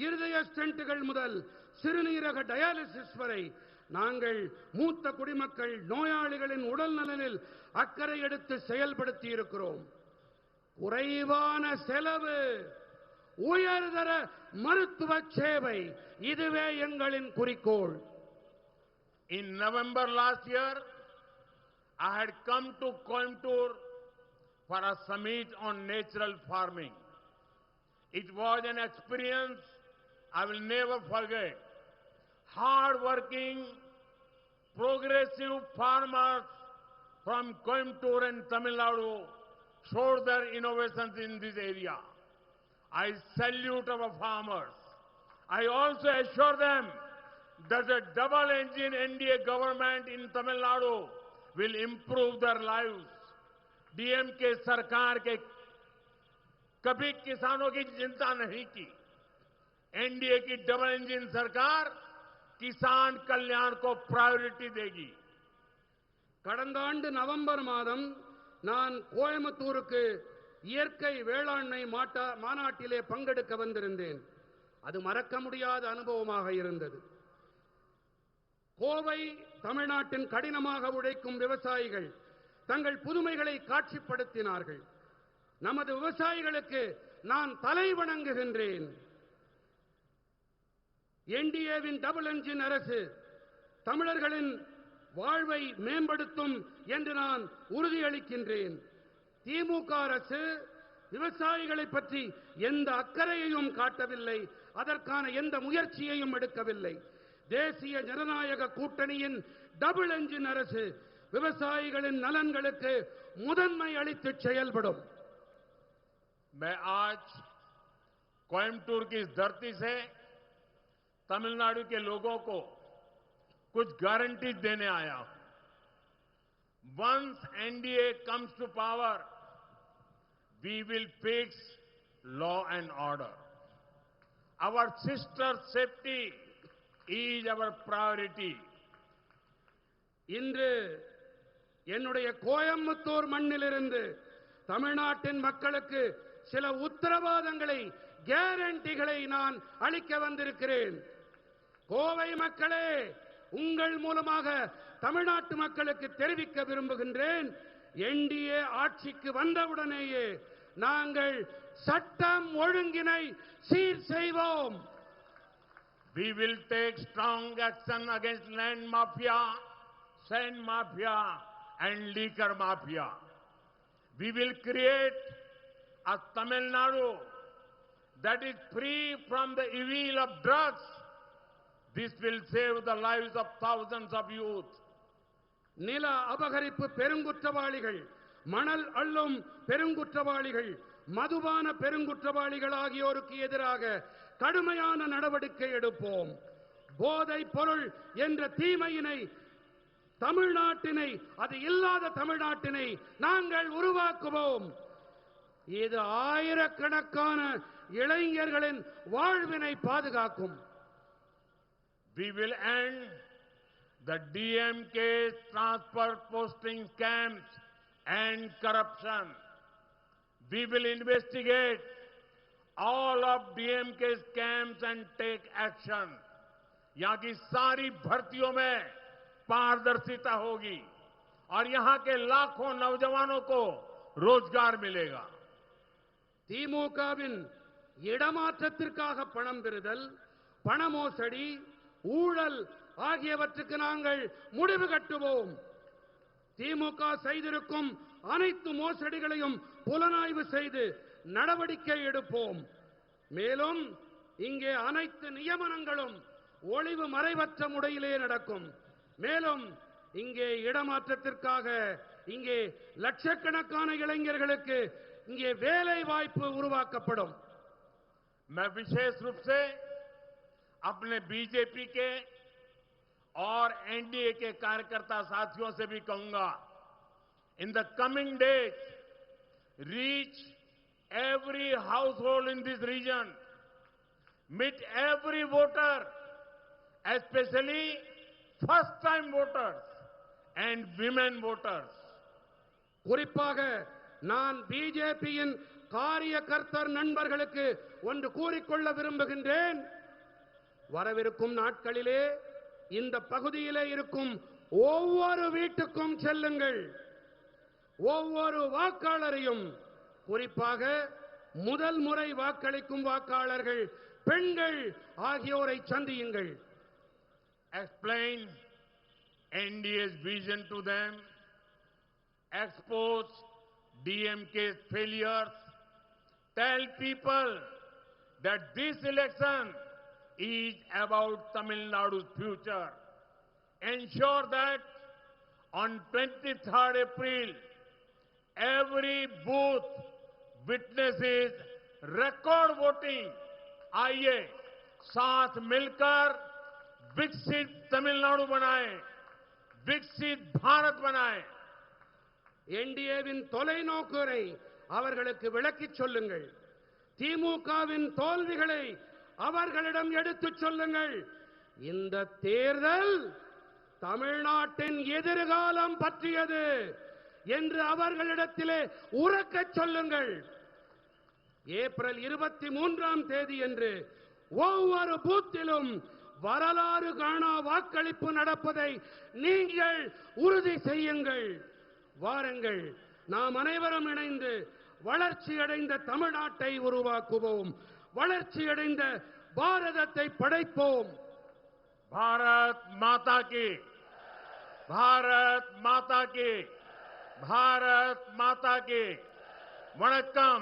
இருதய ஸ்டென்ட்டுகள் முதல் சிறுநீரக டயாலிசிஸ் வரை நாங்கள் மூத்த குடிமக்கள் நோயாளிகளின் உடல் நலனில் அக்கறை எடுத்து செயல்படுத்தி இருக்கிறோம். குறைவான செலவு, உயர்தர மருத்துவ சேவை, இதுவே எங்களின் குறிக்கோள். In November last year, I had come to Coimbatore for a summit on natural farming. It was an experience I will never forget. Hard-working, progressive farmers from Coimbatore and Tamil Nadu showed their innovations in this area. I salute our farmers. I also assure them that the double-engine NDA government in Tamil Nadu will improve their lives. DMK सरकार के कभी किसानों की चिंता नहीं की. एनडीए की डबल इंजन सरकार किसान कल्याण को प्रायोरिटी देगी. கடந்த ஆண்டு நவம்பர் மாதம் நான் கோயம்புத்தூருக்கு இயற்கை வேளாண்மை மாநாட்டிலே பங்கெடுக்க வந்திருந்தேன். அது மறக்க முடியாத அனுபவமாக இருந்தது. கோவை தமிழ்நாட்டின் கடினமாக உழைக்கும் விவசாயிகள் தங்கள் புதுமைகளை காட்சிப்படுத்தினார்கள். நமது விவசாயிகளுக்கு நான் தலை வணங்குகின்றேன். என்டிஏவின் டபுள் என்ஜின் அரசு தமிழர்களின் வாழ்வை மேம்படுத்தும் என்று நான் உறுதியளிக்கின்றேன். திமுக அரசு விவசாயிகளை பற்றி எந்த அக்கறையையும் காட்டவில்லை, அதற்கான எந்த முயற்சியையும் எடுக்கவில்லை. தேசிய ஜனநாயக கூட்டணியின் டபுள் என்ஜின் அரசு விவசாயிகளின் நலன்களுக்கு முதன்மை அளித்து செயல்படும். मैं आज कोयम्बटूर की इस धरती से तमिलनाडु के लोगों को कुछ गारंटी देने आया हूं. Once NDA comes to power, we will fix law and order. Our sisters' safety is our priority. இன்று என்னுடைய கோயம்புத்தூர் மண்ணிலிருந்து தமிழ்நாட்டின் மக்களுக்கு சில உத்தரவாதங்களை, கேரண்டிகளை நான் அளிக்க வந்திருக்கிறேன். கோவை மக்களே, உங்கள் மூலமாக தமிழ்நாட்டு மக்களுக்கு தெரிவிக்க விரும்புகின்றேன். என்டிஏ ஆட்சிக்கு வந்தவுடனேயே நாங்கள் சட்டம் ஒழுங்கினை சீர் செய்வோம். We will take strong action against land mafia, sand mafia and liquor mafia. We will create a Tamil Nadu that is free from the evil of drugs. This will save the lives of thousands of youth. நில அபகரிப்பு பெருங்குற்றவாளிகள், மணல் அள்ளும் பெருங்குற்றவாளிகள், மதுபான பெருங்குற்றவாளிகள் ஆகியோருக்கு எதிராக கடுமையான நடவடிக்கை எடுப்போம். போதைப் பொருள் என்ற தீமையினை, தமிழ்நாட்டினை, அது இல்லாத தமிழ்நாட்டினை நாங்கள் உருவாக்குவோம். இது ஆயிரக்கணக்கான இளைஞர்களின் வாழ்வினை பாதுகாக்கும். We will end the DMK's transfer posting scams and corruption. We will investigate all of DMK's scams and take action. यहाँ की सारी भर्तियों में पारदर्शिता होगी और यहाँ के लाखों नौजवानों को रोजगार मिलेगा. திமுகவின் இடமாற்றத்திற்காக பணம் பெறுதல், பண மோசடி, ஊழல் ஆகியவற்றுக்கு நாங்கள் முடிவு கட்டுவோம். திமுக செய்திருக்கும் அனைத்து மோசடிகளையும் புலனாய்வு செய்து நடவடிக்கை எடுப்போம். மேலும் இங்கே அனைத்து நியமனங்களும் ஒளிவு மறைவற்ற முறையிலே நடக்கும். மேலும் இங்கே இடமாற்றத்திற்காக இங்கே லட்சக்கணக்கான இளைஞர்களுக்கு இங்கே வேலை வாய்ப்பு உருவாக்கப்படும். मैं विशेष रूप से अपने बीजेपी के और एनडीए के कार्यकर्ता साथियों से भी कहूंगा, in the coming days reach every household in this region, meet every voter, especially first-time voters and women voters. குறிப்பாக நான் பிஜேபியின் காரியகர்த்தர் நண்பர்களுக்கு ஒன்று கூறிக்கொள்ள விரும்புகின்றேன். வரவிருக்கும் நாட்களிலே இந்த பகுதியிலே இருக்கும் ஒவ்வொரு வீட்டுக்கும் செல்லுங்கள். ஒவ்வொரு வாக்காளரையும், குறிப்பாக முதல் முறை வாக்களிக்கும் வாக்காளர்கள், பெண்கள் ஆகியோரை சந்தியுங்கள். Explain NDA's vision to them, expose DMK's failures, tell people that this election is about Tamil Nadu's future. Ensure that on 23rd April, every booth witnesses record voting. आइए साथ मिलकर विकसित तमिलनाडु बनाएं, विकसित भारत बनाएं. என்டிஏவின் தொலைநோக்கை அவர்களுக்கு விளக்கிச் சொல்லுங்கள். திமுகவின் தோல்விகளை அவர்களிடம் எடுத்துச் சொல்லுங்கள். இந்த தேர்தல் தமிழ்நாட்டின் எதிர்காலம் பற்றியது என்று அவர்களிடத்திலே உரக்கச் சொல்லுங்கள். ஏப்ரல் 23ஆம் தேதியன்று ஒவ்வொரு பூத்திலும் வரலாறு காணா வாக்களிப்பு நடப்பதை நீங்கள் உறுதி செய்யுங்கள். வாருங்கள், நாம் அனைவரும் இணைந்து வளர்ச்சியடைந்த தமிழ்நாட்டை உருவாக்குவோம், வளர்ச்சியடைந்த பாரதத்தை படைப்போம். भारत माता की, भारत माता की, भारत माता की. वणक्कम.